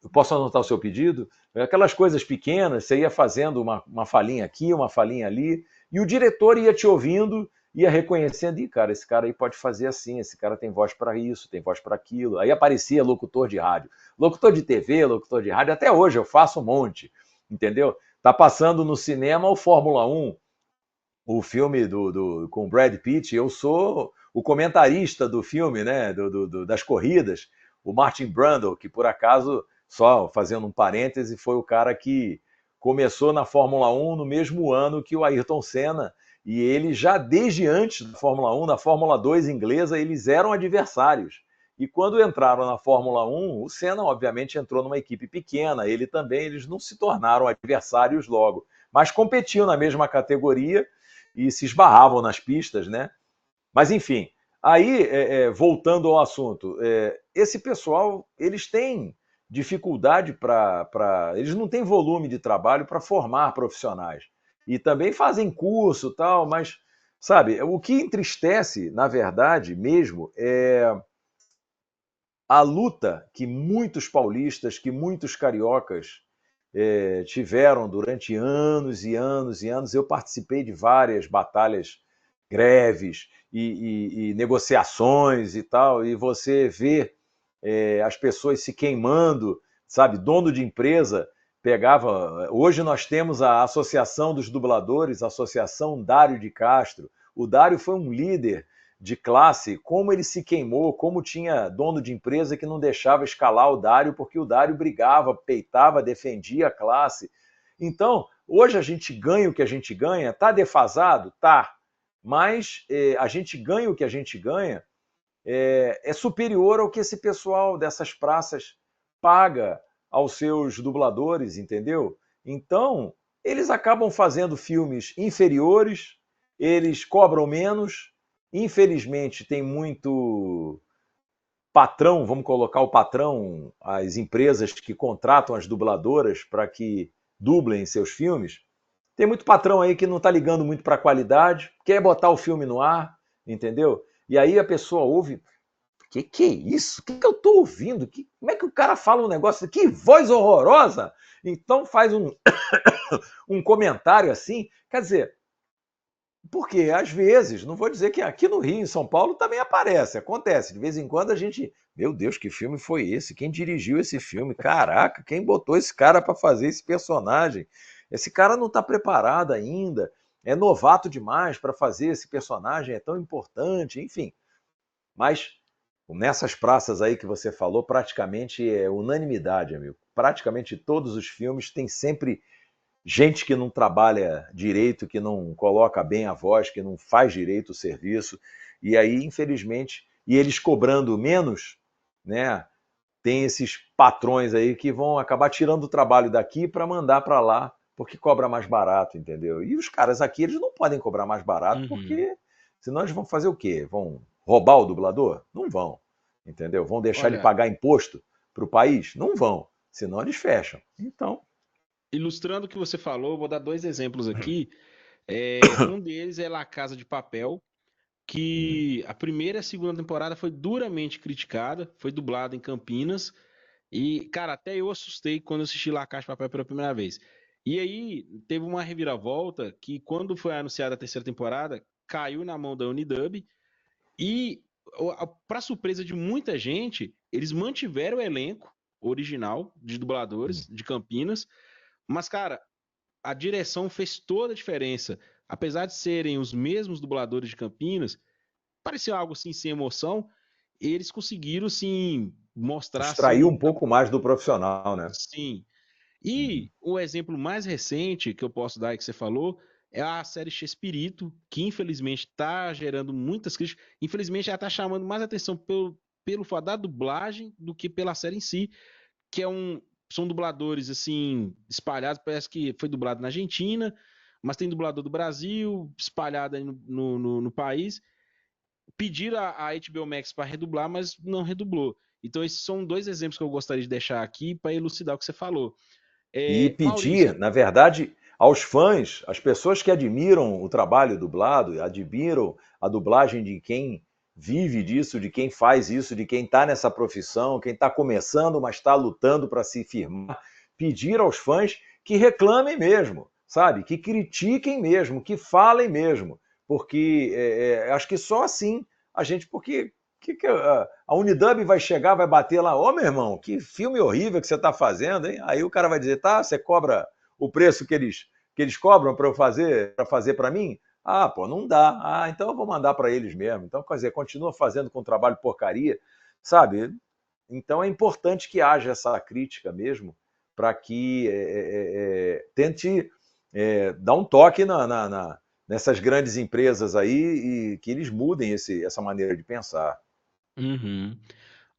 Eu posso anotar o seu pedido? Aquelas coisas pequenas, você ia fazendo uma falinha aqui, uma falinha ali, e o diretor ia te ouvindo, ia reconhecendo, e cara, esse cara aí pode fazer assim, esse cara tem voz para isso, tem voz para aquilo. Aí aparecia locutor de rádio, locutor de TV, locutor de rádio, até hoje eu faço um monte, entendeu? Tá passando no cinema o Fórmula 1, o filme com Brad Pitt, eu sou o comentarista do filme, né, das corridas, o Martin Brundle, que por acaso, só fazendo um parêntese, foi o cara que começou na Fórmula 1 no mesmo ano que o Ayrton Senna, e ele já desde antes da Fórmula 1, na Fórmula 2 inglesa, eles eram adversários. E quando entraram na Fórmula 1, o Senna obviamente entrou numa equipe pequena, ele também, eles não se tornaram adversários logo, mas competiam na mesma categoria e se esbarravam nas pistas, né? Mas enfim, aí voltando ao assunto, esse pessoal eles têm dificuldade eles não têm volume de trabalho para formar profissionais e também fazem curso tal, mas sabe o que entristece na verdade mesmo é a luta que muitos paulistas, que muitos cariocas tiveram durante anos e anos e anos. Eu participei de várias batalhas, greves e negociações e tal, e você vê as pessoas se queimando, sabe? Dono de empresa pegava. Hoje nós temos a Associação dos Dubladores, a Associação Dário de Castro. O Dário foi um líder de classe, como ele se queimou, como tinha dono de empresa que não deixava escalar o Dário, porque o Dário brigava, peitava, defendia a classe. Então, hoje a gente ganha o que a gente ganha, tá defasado? Tá. Mas a gente ganha o que a gente ganha é superior ao que esse pessoal dessas praças paga aos seus dubladores, entendeu? Então, eles acabam fazendo filmes inferiores, eles cobram menos. Infelizmente, tem muito patrão, vamos colocar o patrão, as empresas que contratam as dubladoras para que dublem seus filmes. Tem muito patrão aí que não está ligando muito para a qualidade, quer botar o filme no ar, entendeu? E aí a pessoa ouve, que é isso? O que eu estou ouvindo? Como é que o cara fala um negócio? Que voz horrorosa! Então faz um comentário assim. Quer dizer, porque às vezes, não vou dizer que aqui no Rio, em São Paulo, também acontece. De vez em quando a gente, meu Deus, que filme foi esse? Quem dirigiu esse filme? Caraca, quem botou esse cara para fazer esse personagem? Esse cara não está preparado ainda. é novato demais para fazer esse personagem, é tão importante, enfim. Mas nessas praças aí que você falou, praticamente é unanimidade, amigo. Praticamente todos os filmes têm sempre gente que não trabalha direito, que não coloca bem a voz, que não faz direito o serviço. E aí, infelizmente, e eles cobrando menos, né? Tem esses patrões aí que vão acabar tirando o trabalho daqui para mandar para lá, porque cobra mais barato, entendeu? E os caras aqui, eles não podem cobrar mais barato, Uhum. porque senão eles vão fazer o quê? Vão roubar o dublador? Não vão, entendeu? Vão deixar ele Olha, pagar imposto para o país? Não vão, senão eles fecham. Então, ilustrando o que você falou, eu vou dar dois exemplos aqui. Um deles é La Casa de Papel, que a primeira e a segunda temporada foi duramente criticada, foi dublada em Campinas, e, cara, até eu assustei quando eu assisti La Casa de Papel pela primeira vez. E aí, teve uma reviravolta que, quando foi anunciada a terceira temporada, caiu na mão da Unidub, e, para surpresa de muita gente, eles mantiveram o elenco original de dubladores de Campinas, mas, cara, a direção fez toda a diferença. Apesar de serem os mesmos dubladores de Campinas, parecia algo assim sem emoção. Eles conseguiram sim mostrar assim extrair um muita pouco mais do profissional, né? sim. Uhum. E o exemplo mais recente que eu posso dar e que você falou é a série Chespirito, que infelizmente está gerando muitas críticas. Infelizmente ela está chamando mais atenção pelo fato da dublagem do que pela série em si, que são dubladores assim espalhados, parece que foi dublado na Argentina, mas tem dublador do Brasil espalhado aí no país. Pediram a HBO Max para redublar, mas não redublou. Então esses são dois exemplos que eu gostaria de deixar aqui para elucidar o que você falou. E Maurício, pedir, na verdade, aos fãs, às pessoas que admiram o trabalho dublado, admiram a dublagem de quem vive disso, de quem faz isso, de quem está nessa profissão, quem está começando, mas está lutando para se firmar, pedir aos fãs que reclamem mesmo, sabe? Que critiquem mesmo, que falem mesmo, porque acho que só assim a gente, porque a Unidub vai chegar, vai bater lá, ô meu irmão, que filme horrível que você está fazendo, hein? Aí o cara vai dizer, tá, você cobra o preço que eles cobram para eu fazer para mim? Ah, pô, não dá. Ah, então eu vou mandar para eles mesmo. Então, quer dizer, continua fazendo com trabalho porcaria, sabe? Então é importante que haja essa crítica mesmo, para que tente dar um toque nessas grandes empresas aí e que eles mudem essa maneira de pensar. uhum.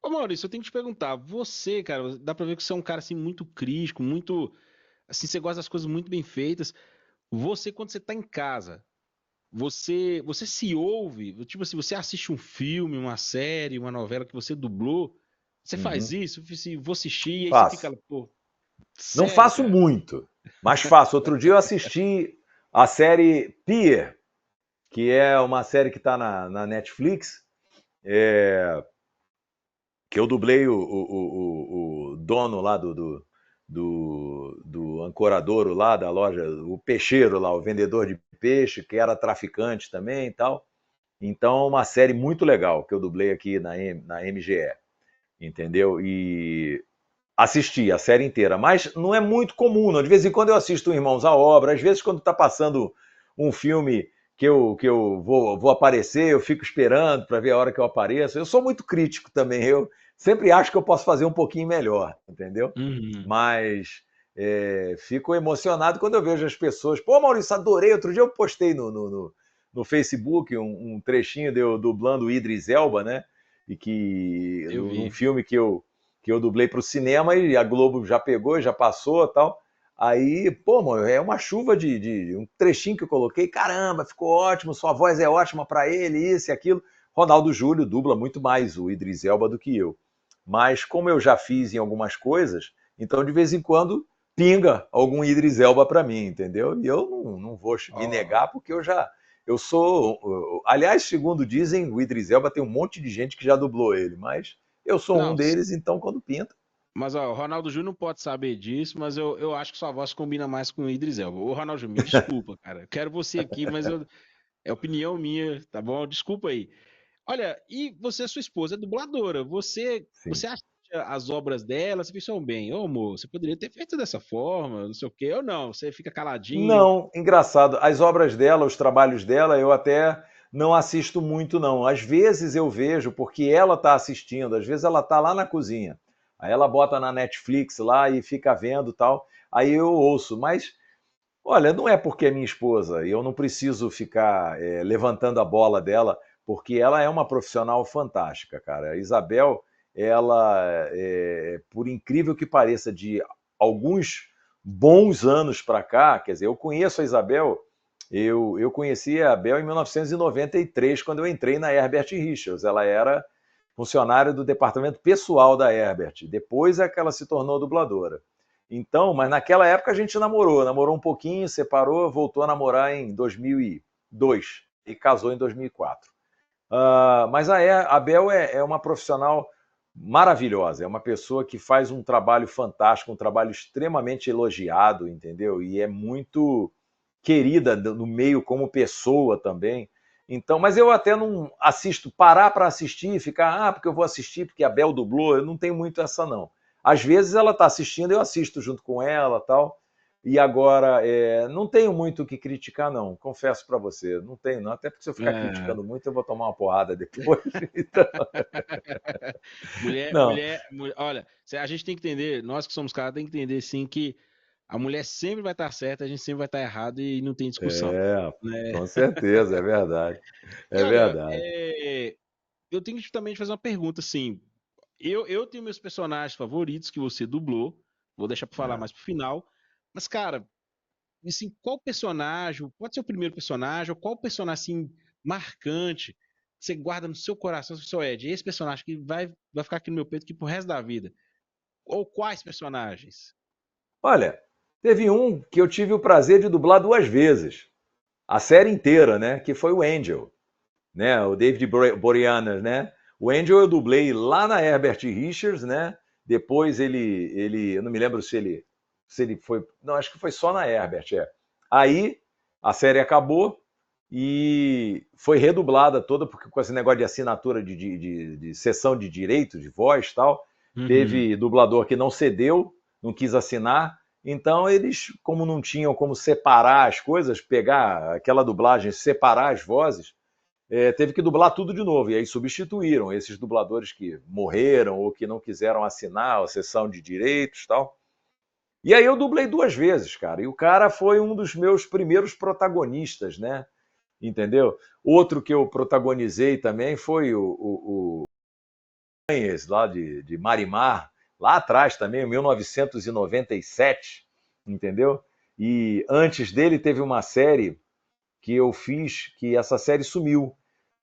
Ô Maurício, eu tenho que te perguntar, você, cara, dá pra ver que você é um cara assim muito crítico, muito, assim, você gosta das coisas muito bem feitas. Você, quando você tá em casa, você se ouve, tipo assim, você assiste um filme, uma série, uma novela que você dublou, você faz Uhum. isso, vou assistir, e aí você fica, Faço. pô, Não sério, faço cara? muito, mas faço. Outro dia eu assisti a série Pier, que é uma série que está na Netflix, que eu dublei o dono lá do ancoradouro lá da loja, o peixeiro lá, o vendedor de peixe, que era traficante também e tal. Então, uma série muito legal que eu dublei aqui na MGE, entendeu? E assisti a série inteira, mas não é muito comum, não. De vez em quando eu assisto Irmãos à Obra, às vezes quando está passando um filme que eu vou aparecer, eu fico esperando para ver a hora que eu apareço. Eu sou muito crítico também, eu sempre acho que eu posso fazer um pouquinho melhor, entendeu? Uhum. Mas fico emocionado quando eu vejo as pessoas. Pô, Maurício, adorei. Outro dia eu postei no Facebook um trechinho de eu dublando o Idris Elba, né? E que Eu num vi. filme que eu dublei para o cinema e a Globo já pegou, já passou e tal. Aí, pô, mano, é uma chuva de um trechinho que eu coloquei. Caramba, ficou ótimo, sua voz é ótima para ele, isso e aquilo. Ronaldo Júlio dubla muito mais o Idris Elba do que eu. Mas como eu já fiz em algumas coisas, então de vez em quando pinga algum Idris Elba para mim, entendeu? E eu não vou me Ó, negar porque eu sou, aliás, segundo dizem, o Idris Elba tem um monte de gente que já dublou ele, mas eu sou um não, deles, então quando pinta. mas ó, o Ronaldo Júnior não pode saber disso, mas eu acho que sua voz combina mais com o Idris Elba. Ô, Ronaldo Júnior, me desculpa, cara. Eu quero você aqui, mas é opinião minha, tá bom? Desculpa aí. Olha, e você, sua esposa, é dubladora. Você Sim. acha as obras dela, você pensou bem, ô amor, você poderia ter feito dessa forma, não sei o quê, ou não, você fica caladinho. Não, engraçado. As obras dela, os trabalhos dela, eu até não assisto muito, não. Às vezes eu vejo porque ela está assistindo, às vezes ela está lá na cozinha. Aí ela bota na Netflix lá e fica vendo tal. Aí eu ouço, mas olha, não é porque é minha esposa, e eu não preciso ficar levantando a bola dela, porque ela é uma profissional fantástica, cara. A Isabel, ela, por incrível que pareça, de alguns bons anos para cá, quer dizer, eu conheço a Isabel, eu conheci a Abel em 1993, quando eu entrei na Herbert Richards. Ela era funcionária do departamento pessoal da Herbert. Depois é que ela se tornou dubladora. Então, mas naquela época a gente namorou um pouquinho, separou, voltou a namorar em 2002 e casou em 2004. Mas a Bel é uma profissional maravilhosa, é uma pessoa que faz um trabalho fantástico, um trabalho extremamente elogiado, entendeu? E é muito querida no meio como pessoa também. Então, mas eu até não assisto, parar para assistir e ficar, porque eu vou assistir, porque a Bel dublou, eu não tenho muito essa não. Às vezes ela está assistindo, eu assisto junto com ela tal. E agora, não tenho muito o que criticar, não, confesso para você. Não tenho, não. Até porque se eu ficar É. criticando muito, eu vou tomar uma porrada depois. Então, não, Olha, a gente tem que entender, nós que somos caras, tem que entender sim que a mulher sempre vai estar certa, a gente sempre vai estar errado e não tem discussão, né? com certeza, é verdade. E É olha, verdade. eu tenho que também te fazer uma pergunta, assim, eu tenho meus personagens favoritos que você dublou, vou deixar pra falar É. mais pro final, mas, cara, assim, qual personagem, pode ser o primeiro personagem, ou qual personagem, assim, marcante, que você guarda no seu coração, seu Ed, esse personagem que vai ficar aqui no meu peito aqui pro resto da vida. Ou quais personagens? Olha, teve um que eu tive o prazer de dublar duas vezes, a série inteira, né? Que foi o Angel, né? O David Boreanaz, né? O Angel eu dublei lá na Herbert Richards, né? Depois eu não me lembro se ele foi, não, acho que foi só na Herbert, é. Aí a série acabou e foi redublada toda, porque com esse negócio de assinatura de sessão de direito, de voz e tal, Uhum. teve dublador que não cedeu, não quis assinar, então eles, como não tinham como separar as coisas, pegar aquela dublagem, separar as vozes, teve que dublar tudo de novo. E aí substituíram esses dubladores que morreram ou que não quiseram assinar a sessão de direitos e tal. E aí eu dublei duas vezes, cara. E o cara foi um dos meus primeiros protagonistas, né? Entendeu? Outro que eu protagonizei também foi o lá de Marimar, lá atrás também, em 1997, entendeu? E antes dele teve uma série que eu fiz, que essa série sumiu.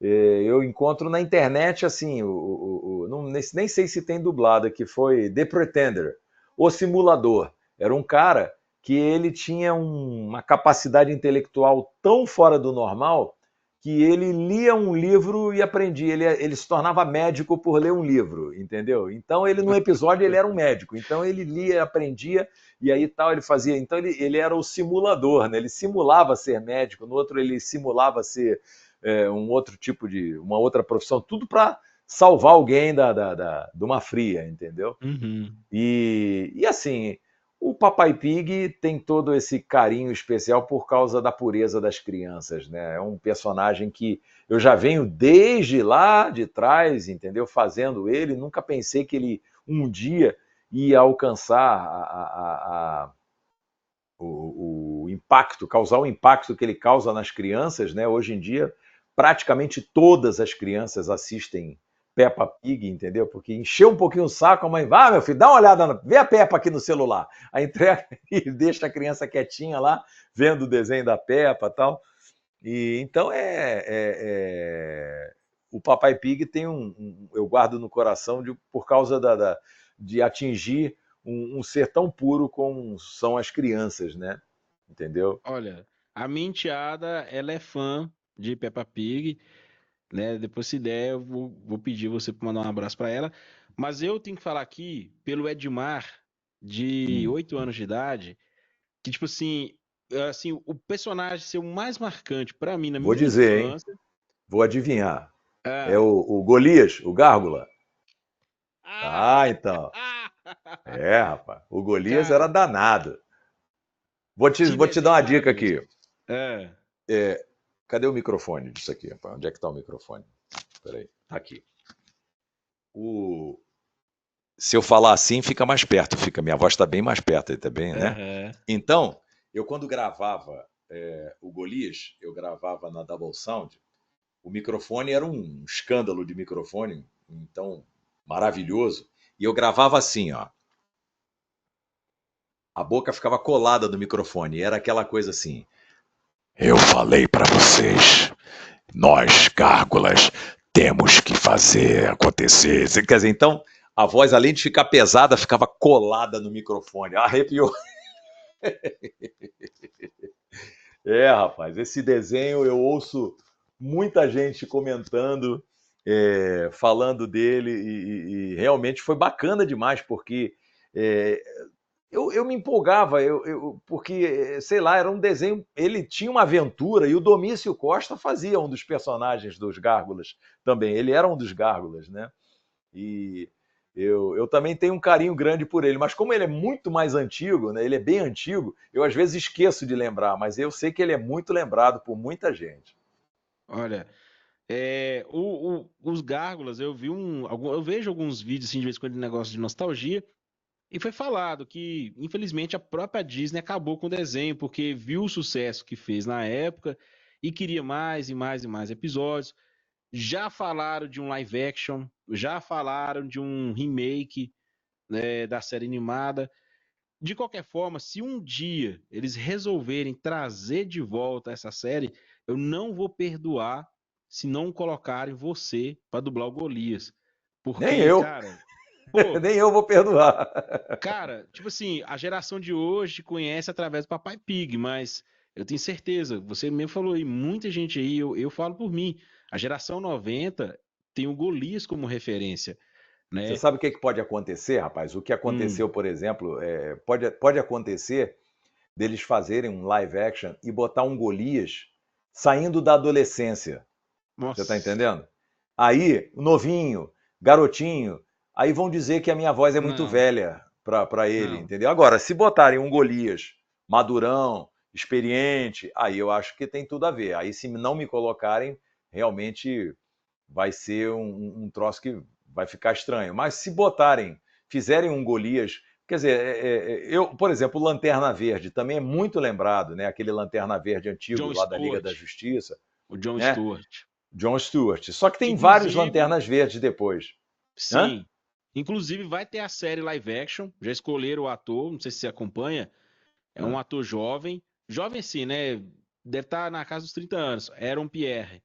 Eu encontro na internet, assim, não, nem sei se tem dublada, que foi The Pretender, O Simulador. Era um cara que ele tinha uma capacidade intelectual tão fora do normal que ele lia um livro e aprendia. Ele se tornava médico por ler um livro, entendeu? Então, ele, no episódio, ele era um médico. Então, ele lia, aprendia, e aí tal, ele fazia. Então, ele era o simulador, né? Ele simulava ser médico, no outro, ele simulava ser um outro tipo uma outra profissão, tudo para salvar alguém de uma fria, entendeu? Uhum. E assim, o Papai Pig tem todo esse carinho especial por causa da pureza das crianças, né? É um personagem que eu já venho desde lá de trás, entendeu? Fazendo ele, nunca pensei que ele um dia ia alcançar o impacto, causar o impacto que ele causa nas crianças, né? Hoje em dia, praticamente todas as crianças assistem Peppa Pig, entendeu? Porque encheu um pouquinho o saco, a mãe vai, meu filho, dá uma olhada, vê a Peppa aqui no celular. Aí entrega e deixa a criança quietinha lá, vendo o desenho da Peppa e tal. E então o Papai Pig tem eu guardo no coração por causa de atingir um ser tão puro como são as crianças, né? Entendeu? Olha, a minha enteada, ela é fã de Peppa Pig, né? Depois, se der, eu vou pedir você para mandar um abraço para ela. Mas eu tenho que falar aqui pelo Edmar, de Hum. 8 anos de idade, que, tipo assim, o personagem ser o mais marcante para mim na Vou minha dizer, hein? infância. Vou adivinhar. É Ah, o Golias, o Gárgula. Ah, então. É, rapaz. O Golias era Cara, danado. que Vou te dar desenho uma dica aqui. maravilhoso. É. É, cadê o microfone disso aqui, rapaz? Onde é que tá o microfone? Peraí. Tá aqui. O... Se eu falar assim, fica mais perto. Fica, minha voz está bem mais perto aí também, né? Aham. Então, eu quando gravava o Golias, eu gravava na Double Sound. O microfone era um escândalo de microfone, então maravilhoso. E eu gravava assim, ó. A boca ficava colada no microfone. Era aquela coisa assim. Eu falei para vocês, nós, gárgulas, temos que fazer acontecer. Quer dizer, então, a voz, além de ficar pesada, ficava colada no microfone. Arrepiou. É, rapaz, esse desenho eu ouço muita gente comentando, falando dele, e realmente foi bacana demais, porque é, eu me empolgava, porque, sei lá, era um desenho. Ele tinha uma aventura, e o Domício Costa fazia um dos personagens dos Gárgulas também. Ele era um dos Gárgulas, né? E eu também tenho um carinho grande por ele, mas como ele é muito mais antigo, né? Ele é bem antigo, eu às vezes esqueço de lembrar, mas eu sei que ele é muito lembrado por muita gente. Olha, os Gárgulas, eu vejo alguns vídeos assim de vez em quando de negócio de nostalgia, e foi falado que, infelizmente, a própria Disney acabou com o desenho, porque viu o sucesso que fez na época e queria mais e mais e mais episódios. Já falaram de um live action, já falaram de um remake, da série animada. De qualquer forma, se um dia eles resolverem trazer de volta essa série, eu não vou perdoar se não colocarem você para dublar o Golias. Nem Porque, eu, cara, pô, nem eu vou perdoar. tipo assim, a geração de hoje conhece através do Papai Pig, mas eu tenho certeza, você mesmo falou aí, muita gente aí, eu falo por mim, a geração 90 tem o Golias como referência, Você né? sabe o que pode acontecer, rapaz? O que Hum, aconteceu, por exemplo, pode acontecer deles fazerem um live action e botar um Golias saindo da adolescência. Você está nossa, entendendo? Aí, novinho, garotinho, aí vão dizer que a minha voz é muito não, velha para ele, não. entendeu? Agora, se botarem um Golias madurão, experiente, aí eu acho que tem tudo a ver. Aí, se não me colocarem, realmente vai ser um troço que vai ficar estranho. Mas se botarem, fizerem um Golias. Quer dizer, eu, por exemplo, o Lanterna Verde também é muito lembrado, né? Aquele Lanterna Verde antigo John lá da Liga da Stewart, Justiça, o John né? Stewart. John Stewart. Só que tem vários Inclusive, Lanternas Verdes depois. Hã? sim. Inclusive vai ter a série live action. Já escolheram o ator, não sei se você acompanha. É um Hã? ator jovem. Jovem sim, né? Deve estar na casa dos 30 anos. Aaron Pierre.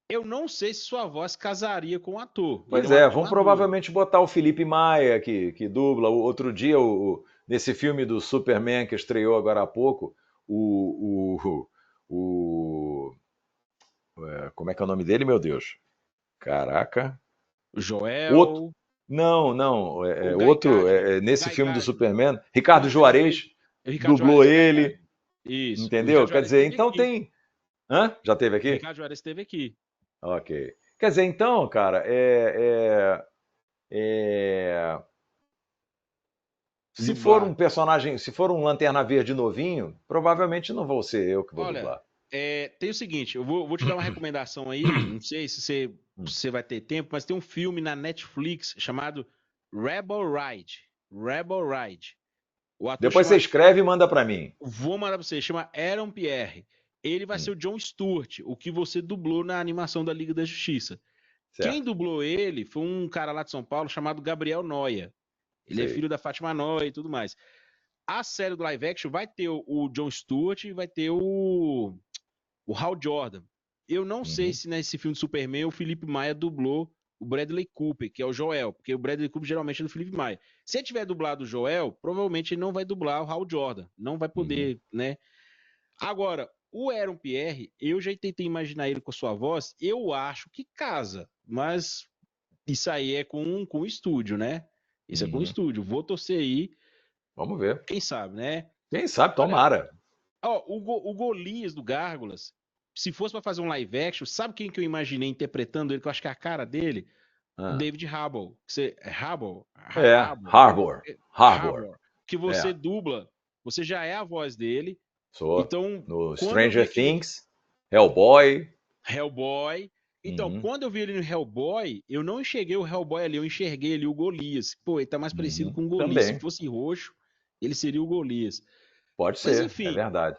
Eu não sei se sua voz casaria com o ator. Ele é Pois um é, ator vão maduro. provavelmente botar o Felipe Maia, que dubla. O outro dia, nesse filme do Superman que estreou agora há pouco, o, o, como é que é o nome dele, meu Deus? Caraca. O Outro. Joel, Não, não. o Guy Outro, Cadman. O nesse Guy filme do Cadman. Superman, Ricardo Não, beleza. Juarez O Ricardo dublou Juarez é o Guy ele, Cadman. Isso. O entendeu? Ricardo Quer Juarez dizer, esteve então aqui. tem. Hã? Já teve O aqui? Ricardo Juarez esteve aqui. Ok. Quer dizer, então, cara, é, se for Dublar. um personagem, se for um Lanterna Verde novinho, provavelmente não vou ser eu que vou Olha, dublar. tem o seguinte, eu vou te dar uma recomendação aí, não sei Hum. se você vai ter tempo, mas tem um filme na Netflix chamado Rebel Ride. Rebel Ride. O ator Depois você chama, escreve e manda para mim. vou mandar pra você, chama Aaron Pierre. Ele vai ser Hum, o John Stewart, o que você dublou na animação da Liga da Justiça. Quem certo, dublou ele foi um cara lá de São Paulo chamado Gabriel Noia. Ele é sei. filho da Fátima Noia e tudo mais. A série do live action vai ter o John Stewart e vai ter o Hal Jordan. Eu não sei Uhum, se nesse filme do Superman o Felipe Maia dublou o Bradley Cooper, que é o Joel, porque o Bradley Cooper geralmente é do Felipe Maia. Se ele tiver dublado o Joel, provavelmente ele não vai dublar o Hal Jordan, não vai uhum. poder, né? Agora, o Aaron Pierre, eu já tentei imaginar ele com a sua voz, eu acho que casa, mas isso aí é com o estúdio, né? Isso é com o Uhum. estúdio. Vou torcer aí, Vamos ver. quem sabe, né? Quem sabe, Olha, tomara. ó, o Golias do Gárgulas, se fosse pra fazer um live action, sabe quem que eu imaginei interpretando ele, que eu acho que é a cara dele? Ah. David Harbour. Harbour? Harbour. Harbour. Que É, você dubla. Você já é a voz dele. sou. Então, No quando eu vi Stranger aquele Things, Hellboy. Hellboy. Então, Uhum, quando eu vi ele no Hellboy, eu não enxerguei o Hellboy ali, eu enxerguei ali o Golias. Pô, ele tá mais parecido uhum, com o Golias. Se também. fosse roxo, ele seria o Golias. Pode Mas ser, é enfim, verdade.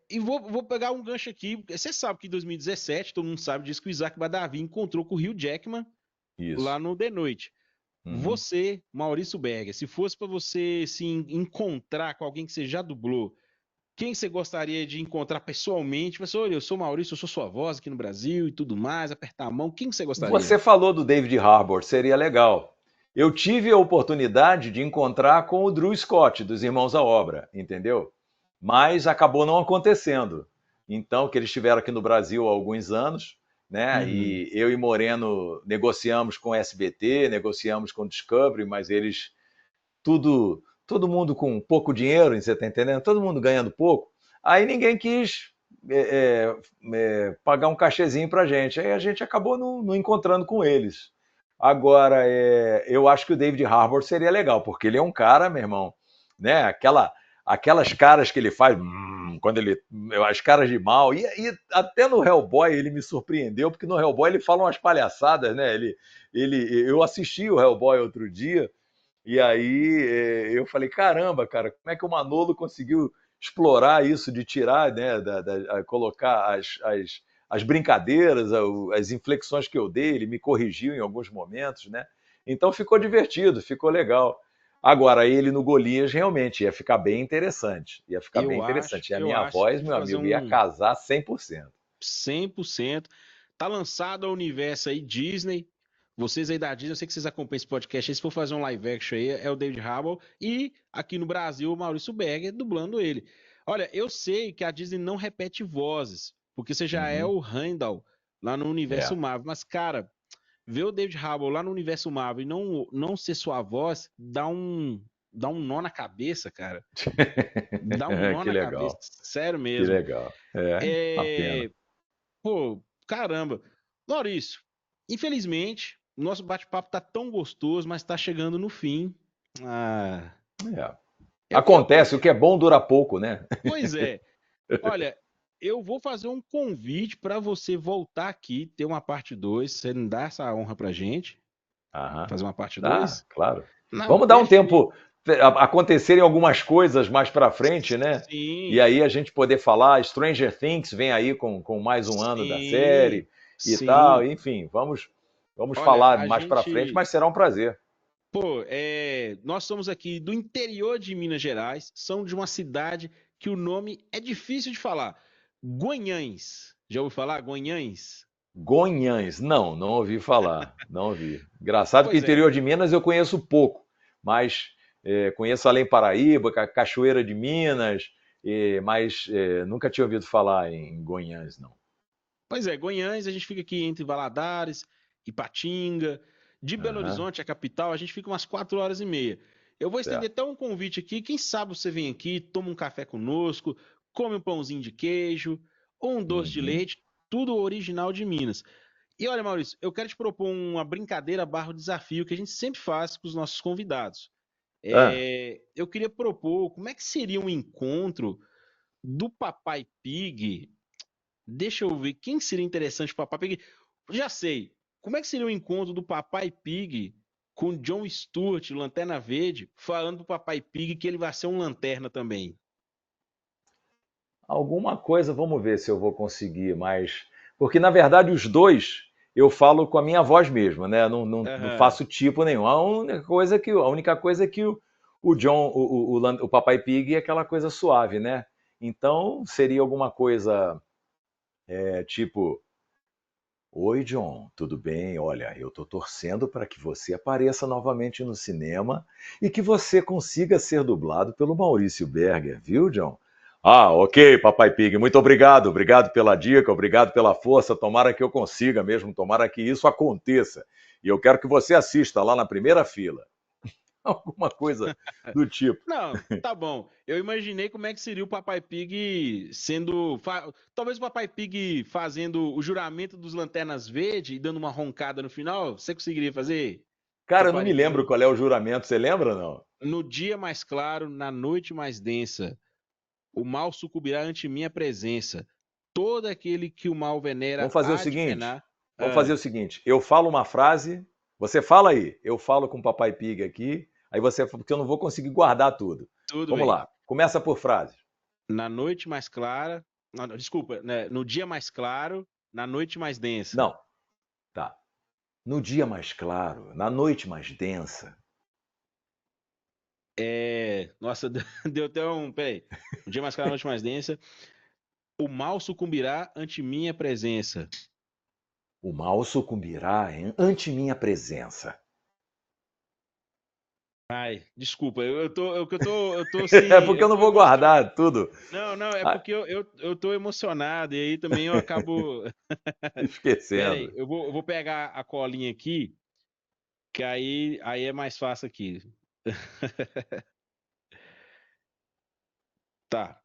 e vou pegar um gancho aqui. Você sabe que em 2017, todo mundo sabe disso, que o Isaac Badavi encontrou com o Hugh Jackman lá Isso. no The Noite. Uhum. Você, Maurício Berger, se fosse para você se encontrar com alguém que você já dublou, quem você gostaria de encontrar pessoalmente? Você, olha, eu sou Maurício, eu sou sua voz aqui no Brasil e tudo mais, apertar a mão. Quem que você gostaria? Você falou do David Harbour, seria legal. Eu tive a oportunidade de encontrar com o Drew Scott, dos Irmãos à Obra, entendeu? Mas acabou não acontecendo. Então, que eles estiveram aqui no Brasil há alguns anos, né? Uhum. E eu e Moreno negociamos com o SBT, negociamos com o Discovery, mas eles todo mundo com pouco dinheiro, você está entendendo? Todo mundo ganhando pouco. Aí ninguém quis pagar um cachezinho para a gente. Aí a gente acabou não encontrando com eles. Agora, eu acho que o David Harbour seria legal, porque ele é um cara, meu irmão, né? Aquelas caras que ele faz, quando ele. As caras de mal. E até no Hellboy ele me surpreendeu, porque no Hellboy ele fala umas palhaçadas, né? Eu assisti o Hellboy outro dia. E aí eu falei, caramba, cara, como é que o Manolo conseguiu explorar isso de tirar, né, colocar as brincadeiras, as inflexões que eu dei, ele me corrigiu em alguns momentos, né? Então ficou divertido, ficou legal. Agora, ele no Golias realmente ia ficar bem interessante. Ia ficar bem interessante. E a Eu minha acho voz, que meu fazer amigo, ia um casar 100%. 100%. Tá lançado ao universo aí Disney. Vocês aí da Disney, eu sei que vocês acompanham esse podcast aí, se for fazer um live action aí, é o David Harbour e aqui no Brasil o Maurício Berger dublando ele. Olha, eu sei que a Disney não repete vozes, porque você já é Uhum. o Randall lá no universo É. Marvel, mas cara, ver o David Harbour lá no universo Marvel e não ser sua voz, dá um nó na cabeça, cara. Dá um nó Que na cabeça, legal, sério que mesmo. legal. É, uma pena. É, pô, caramba. Maurício, infelizmente, o nosso bate-papo tá tão gostoso, mas tá chegando no fim. Ah, É. eu Acontece, o queria. que é bom dura pouco, né? Pois é. Olha, eu vou fazer um convite para você voltar aqui, ter uma parte 2. Você não dá essa honra pra gente? Aham. Fazer uma parte Tá, 2? claro. Não, Vamos dar um perfeito. tempo acontecerem algumas coisas mais para frente, né? E Sim, aí a gente poder falar. Stranger Things vem aí com mais um ano da sim, série e tal. sim. Enfim, vamos Olha, falar a mais para frente, gente. mas será um prazer. Pô, nós somos aqui do interior de Minas Gerais, são de uma cidade que o nome é difícil de falar. Guanhães. Já ouviu falar? Guanhães? Gonhães, não ouvi falar, não ouvi. Engraçado que o Pois é. interior de Minas eu conheço pouco, mas conheço Além Paraíba, Cachoeira de Minas, mas nunca tinha ouvido falar em Gonhães, não. Pois é, Guanhães, a gente fica aqui entre Valadares, Ipatinga, de Belo Aham, Horizonte, a capital, a gente fica umas 4 horas e meia. Eu vou estender certo. até um convite aqui, quem sabe você vem aqui, toma um café conosco, come um pãozinho de queijo, ou um doce de Uhum. leite, tudo original de Minas. E olha, Maurício, eu quero te propor uma brincadeira barra desafio que a gente sempre faz com os nossos convidados. Ah, Eu queria propor como é que seria um encontro do Papai Pig. Deixa eu ver quem seria interessante para Papai Pig. Já sei. Como é que seria o encontro do Papai Pig com John Stewart, Lanterna Verde, falando pro Papai Pig que ele vai ser um lanterna também? alguma coisa, vamos ver se eu vou conseguir, mas. Porque, na verdade, os dois eu falo com a minha voz mesmo, né? Não Aham. faço tipo nenhum. A única coisa é que o John, o Papai Pig é aquela coisa suave, né? Então, seria alguma coisa tipo. Oi, John, tudo bem? Olha, eu estou torcendo para que você apareça novamente no cinema e que você consiga ser dublado pelo Maurício Berger, viu, John? Ah, ok, Papai Pig, muito obrigado. Obrigado pela dica, obrigado pela força. Tomara que eu consiga mesmo, tomara que isso aconteça. E eu quero que você assista lá na primeira fila. alguma coisa do tipo. Não, tá bom. Eu imaginei como é que seria o Papai Pig sendo. Talvez o Papai Pig fazendo o juramento dos Lanternas Verdes e dando uma roncada no final. Você conseguiria fazer? Cara, eu não me Toparia lembro fazer? qual é o juramento, você lembra, não? No dia mais claro, na noite mais densa, o mal sucumbirá ante minha presença. Todo aquele que o mal venera Vamos fazer o há de seguinte. penar. Vamos fazer Ah, o seguinte. Eu falo uma frase, você fala aí. Eu falo com o Papai Pig aqui, aí você, porque eu não vou conseguir guardar tudo. tudo Vamos bem. lá. Começa por frase. Na noite mais clara. Não, desculpa, né? No dia mais claro, na noite mais densa. Não, tá. No dia mais claro, na noite mais densa. Nossa, deu até um. Peraí. No dia mais claro, na noite mais densa. O mal sucumbirá ante minha presença. O mal sucumbirá ante minha presença. Ai, desculpa, eu tô É assim, porque eu eu não tô vou emocionado. guardar tudo. Não, não, é Ah, porque eu tô emocionado e aí também eu acabo. Pera aí, esquecendo. eu vou pegar a colinha aqui, que aí é mais fácil aqui. Tá.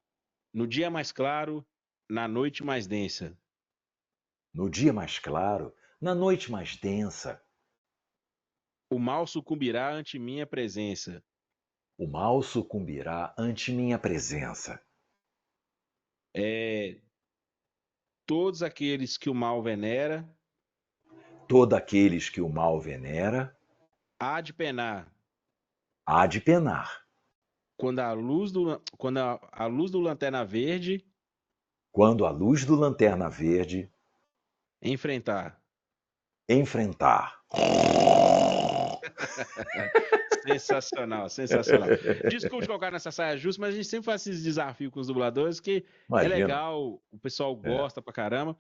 No dia mais claro, na noite mais densa. No dia mais claro, na noite mais densa. O mal sucumbirá ante minha presença. O mal sucumbirá ante minha presença. É, todos aqueles que o mal venera, Todos aqueles que o mal venera, há de penar. há de penar. Quando a luz do Lanterna Verde Quando a luz do Lanterna Verde enfrentar. enfrentar. Sensacional, sensacional. Desculpe colocar nessa saia justa, mas a gente sempre faz esses desafios com os dubladores, que é Imagina. legal, o pessoal É. gosta pra caramba.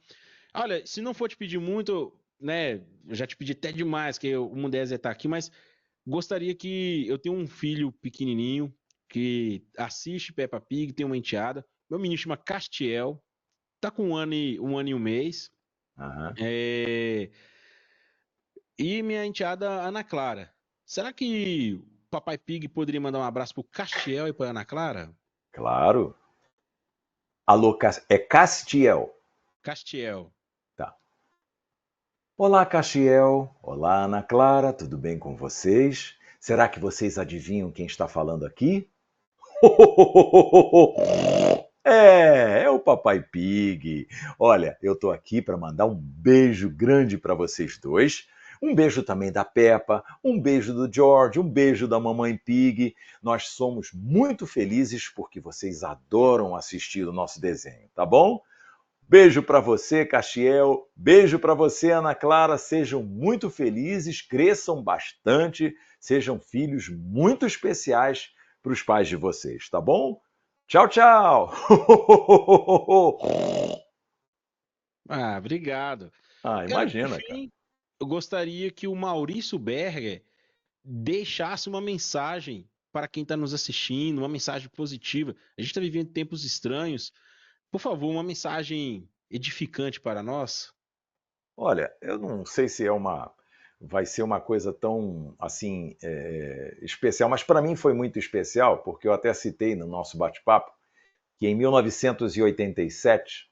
Olha, se não for te pedir muito, né, eu já te pedi até demais, que o Mundésia tá aqui, mas gostaria que eu tenho um filho pequenininho que assiste Peppa Pig, tem uma enteada. Meu menino chama Castiel, tá com um ano e um mês. Aham. É, E minha enteada Ana Clara. Será que o Papai Pig poderia mandar um abraço pro Castiel e pra Ana Clara? Claro. Alô, é Castiel. Castiel. Tá. Olá, Castiel. Olá, Ana Clara. Tudo bem com vocês? Será que vocês adivinham quem está falando aqui? É o Papai Pig. Olha, eu tô aqui para mandar um beijo grande para vocês dois. Um beijo também da Peppa, um beijo do George, um beijo da Mamãe Pig. Nós somos muito felizes porque vocês adoram assistir o nosso desenho, tá bom? Beijo para você, Castiel. Beijo para você, Ana Clara. Sejam muito felizes, cresçam bastante, sejam filhos muito especiais para os pais de vocês, tá bom? Tchau, tchau. Ah, obrigado. Ah, Cara, por imagina, cara. fim, eu gostaria que o Maurício Berger deixasse uma mensagem para quem está nos assistindo, uma mensagem positiva. A gente está vivendo tempos estranhos. Por favor, uma mensagem edificante para nós. Olha, eu não sei se vai ser uma coisa tão assim especial, mas para mim foi muito especial porque eu até citei no nosso bate-papo que em 1987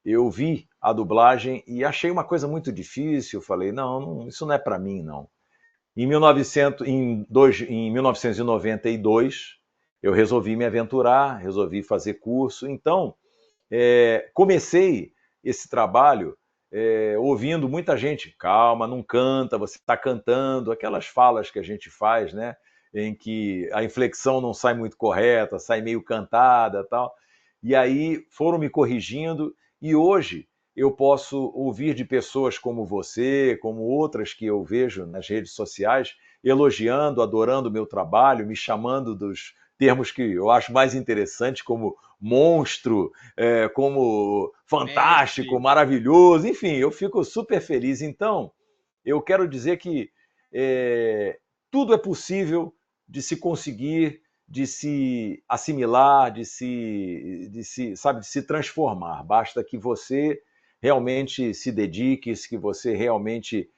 eu vi a dublagem e achei uma coisa muito difícil. Falei, não, isso não é para mim, não. Em 1992, eu resolvi me aventurar, resolvi fazer curso. Então, comecei esse trabalho ouvindo muita gente, calma, não canta, você está cantando, aquelas falas que a gente faz, né? Em que a inflexão não sai muito correta, sai meio cantada tal. E aí foram me corrigindo, e hoje eu posso ouvir de pessoas como você, como outras que eu vejo nas redes sociais, elogiando, adorando o meu trabalho, me chamando dos termos que eu acho mais interessantes, como monstro, como fantástico, Mestre. maravilhoso, enfim, eu fico super feliz. Então, eu quero dizer que tudo é possível de se conseguir, de se assimilar, sabe, de se transformar. Basta que você realmente se dedique, que você realmente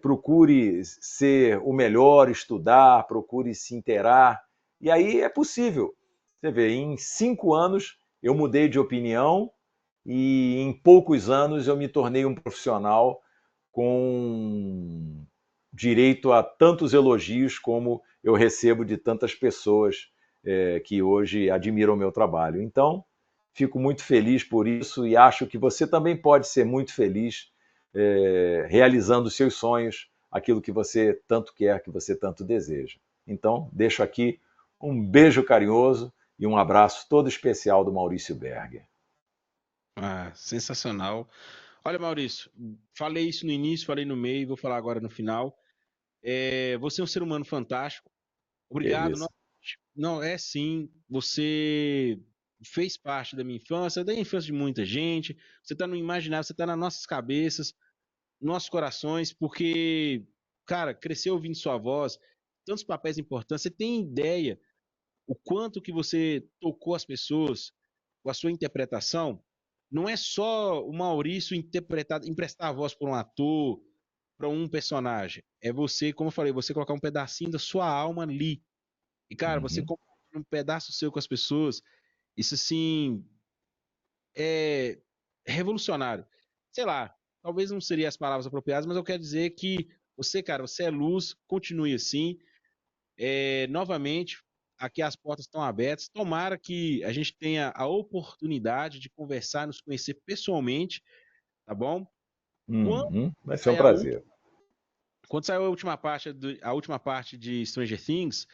procure ser o melhor, estudar, procure se inteirar. E aí é possível. Você vê, em 5 anos eu mudei de opinião e em poucos anos eu me tornei um profissional com direito a tantos elogios como eu recebo de tantas pessoas que hoje admiram o meu trabalho. Então, fico muito feliz por isso e acho que você também pode ser muito feliz realizando seus sonhos, aquilo que você tanto quer, que você tanto deseja. Então, deixo aqui um beijo carinhoso e um abraço todo especial do Maurício Berger. Ah, sensacional. Olha, Maurício, falei isso no início, falei no meio, vou falar agora no final. Você é um ser humano fantástico. Que Obrigado. Não, isso. não, é sim. Você fez parte da minha infância, da infância de muita gente. Você está no imaginário, você está nas nossas cabeças, nossos corações, porque, cara, cresceu ouvindo sua voz, tantos papéis importantes. Você tem ideia o quanto que você tocou as pessoas com a sua interpretação? Não é só o Maurício interpretar, emprestar a voz para um ator, para um personagem. É você, como eu falei, você colocar um pedacinho da sua alma ali. E, cara, você Uhum. compartilha um pedaço seu com as pessoas. Isso, assim, é revolucionário. Sei lá, talvez não seriam as palavras apropriadas, mas eu quero dizer que você, cara, você é luz, continue assim. Novamente, aqui as portas estão abertas. Tomara que a gente tenha a oportunidade de conversar, nos conhecer pessoalmente, tá bom? Quando Uhum. Vai ser um sair prazer. quando saiu a última parte de Stranger Things,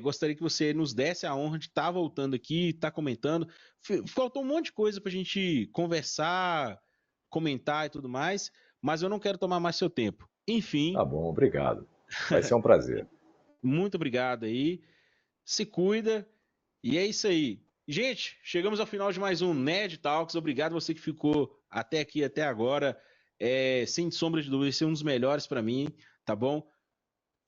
gostaria que você nos desse a honra de estar voltando aqui, estar comentando. Faltou um monte de coisa para a gente conversar, comentar e tudo mais, mas eu não quero tomar mais seu tempo. Enfim, Tá bom, obrigado. Vai ser um prazer. muito obrigado aí. Se cuida. E é isso aí. Gente, chegamos ao final de mais um Nerd Talks. Obrigado você que ficou até aqui, até agora. Sem sombra de dúvida, esse é um dos melhores para mim, tá bom?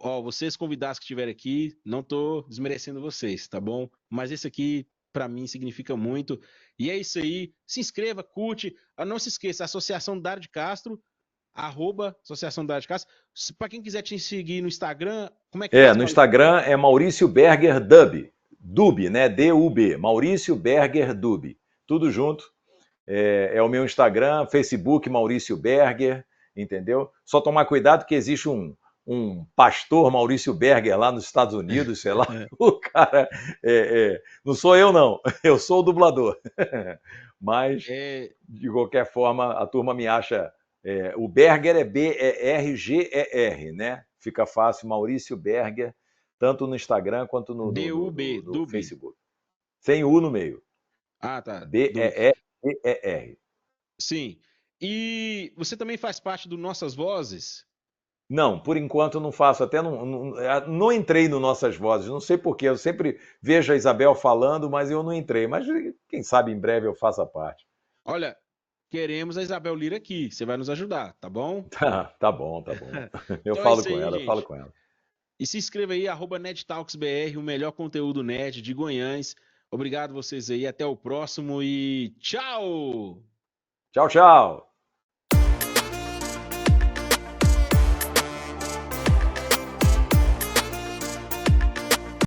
Ó, vocês convidados que estiverem aqui, não tô desmerecendo vocês, tá bom? Mas esse aqui, para mim, significa muito. E é isso aí. Se inscreva, curte. Não se esqueça, Associação Dário de Castro, Associação Dário de Castro. Para quem quiser te seguir no Instagram, como é que faz, No Maurício? Instagram é Maurício Berger Dub. Dub, né? D-U-B. Maurício Berger Dub. Tudo junto. É o meu Instagram, Facebook Maurício Berger, entendeu? Só tomar cuidado que existe um pastor Maurício Berger lá nos Estados Unidos, sei lá. O cara. Não sou eu, não. Eu sou o dublador. Mas, É, de qualquer forma, a turma me acha. O Berger é B-E-R-G-E-R, né? Fica fácil, Maurício Berger, tanto no Instagram quanto DUB, no Dub. Facebook. Sem U no meio. Ah, tá. Dub. B-E-R-G-E-R. Sim. E você também faz parte do Nossas Vozes? Não, por enquanto não faço, até não entrei no Nossas Vozes, não sei porquê, eu sempre vejo a Isabel falando, mas eu não entrei, mas quem sabe em breve eu faça parte. Olha, queremos a Isabel Lira aqui. Você vai nos ajudar, tá bom? Tá bom, tá bom. Eu Então é falo isso com aí, ela, eu falo gente. com ela. E se inscreva aí, @NerdTalksBR, o melhor conteúdo nerd de Goiânia. Obrigado vocês aí, até o próximo e tchau! Tchau, tchau!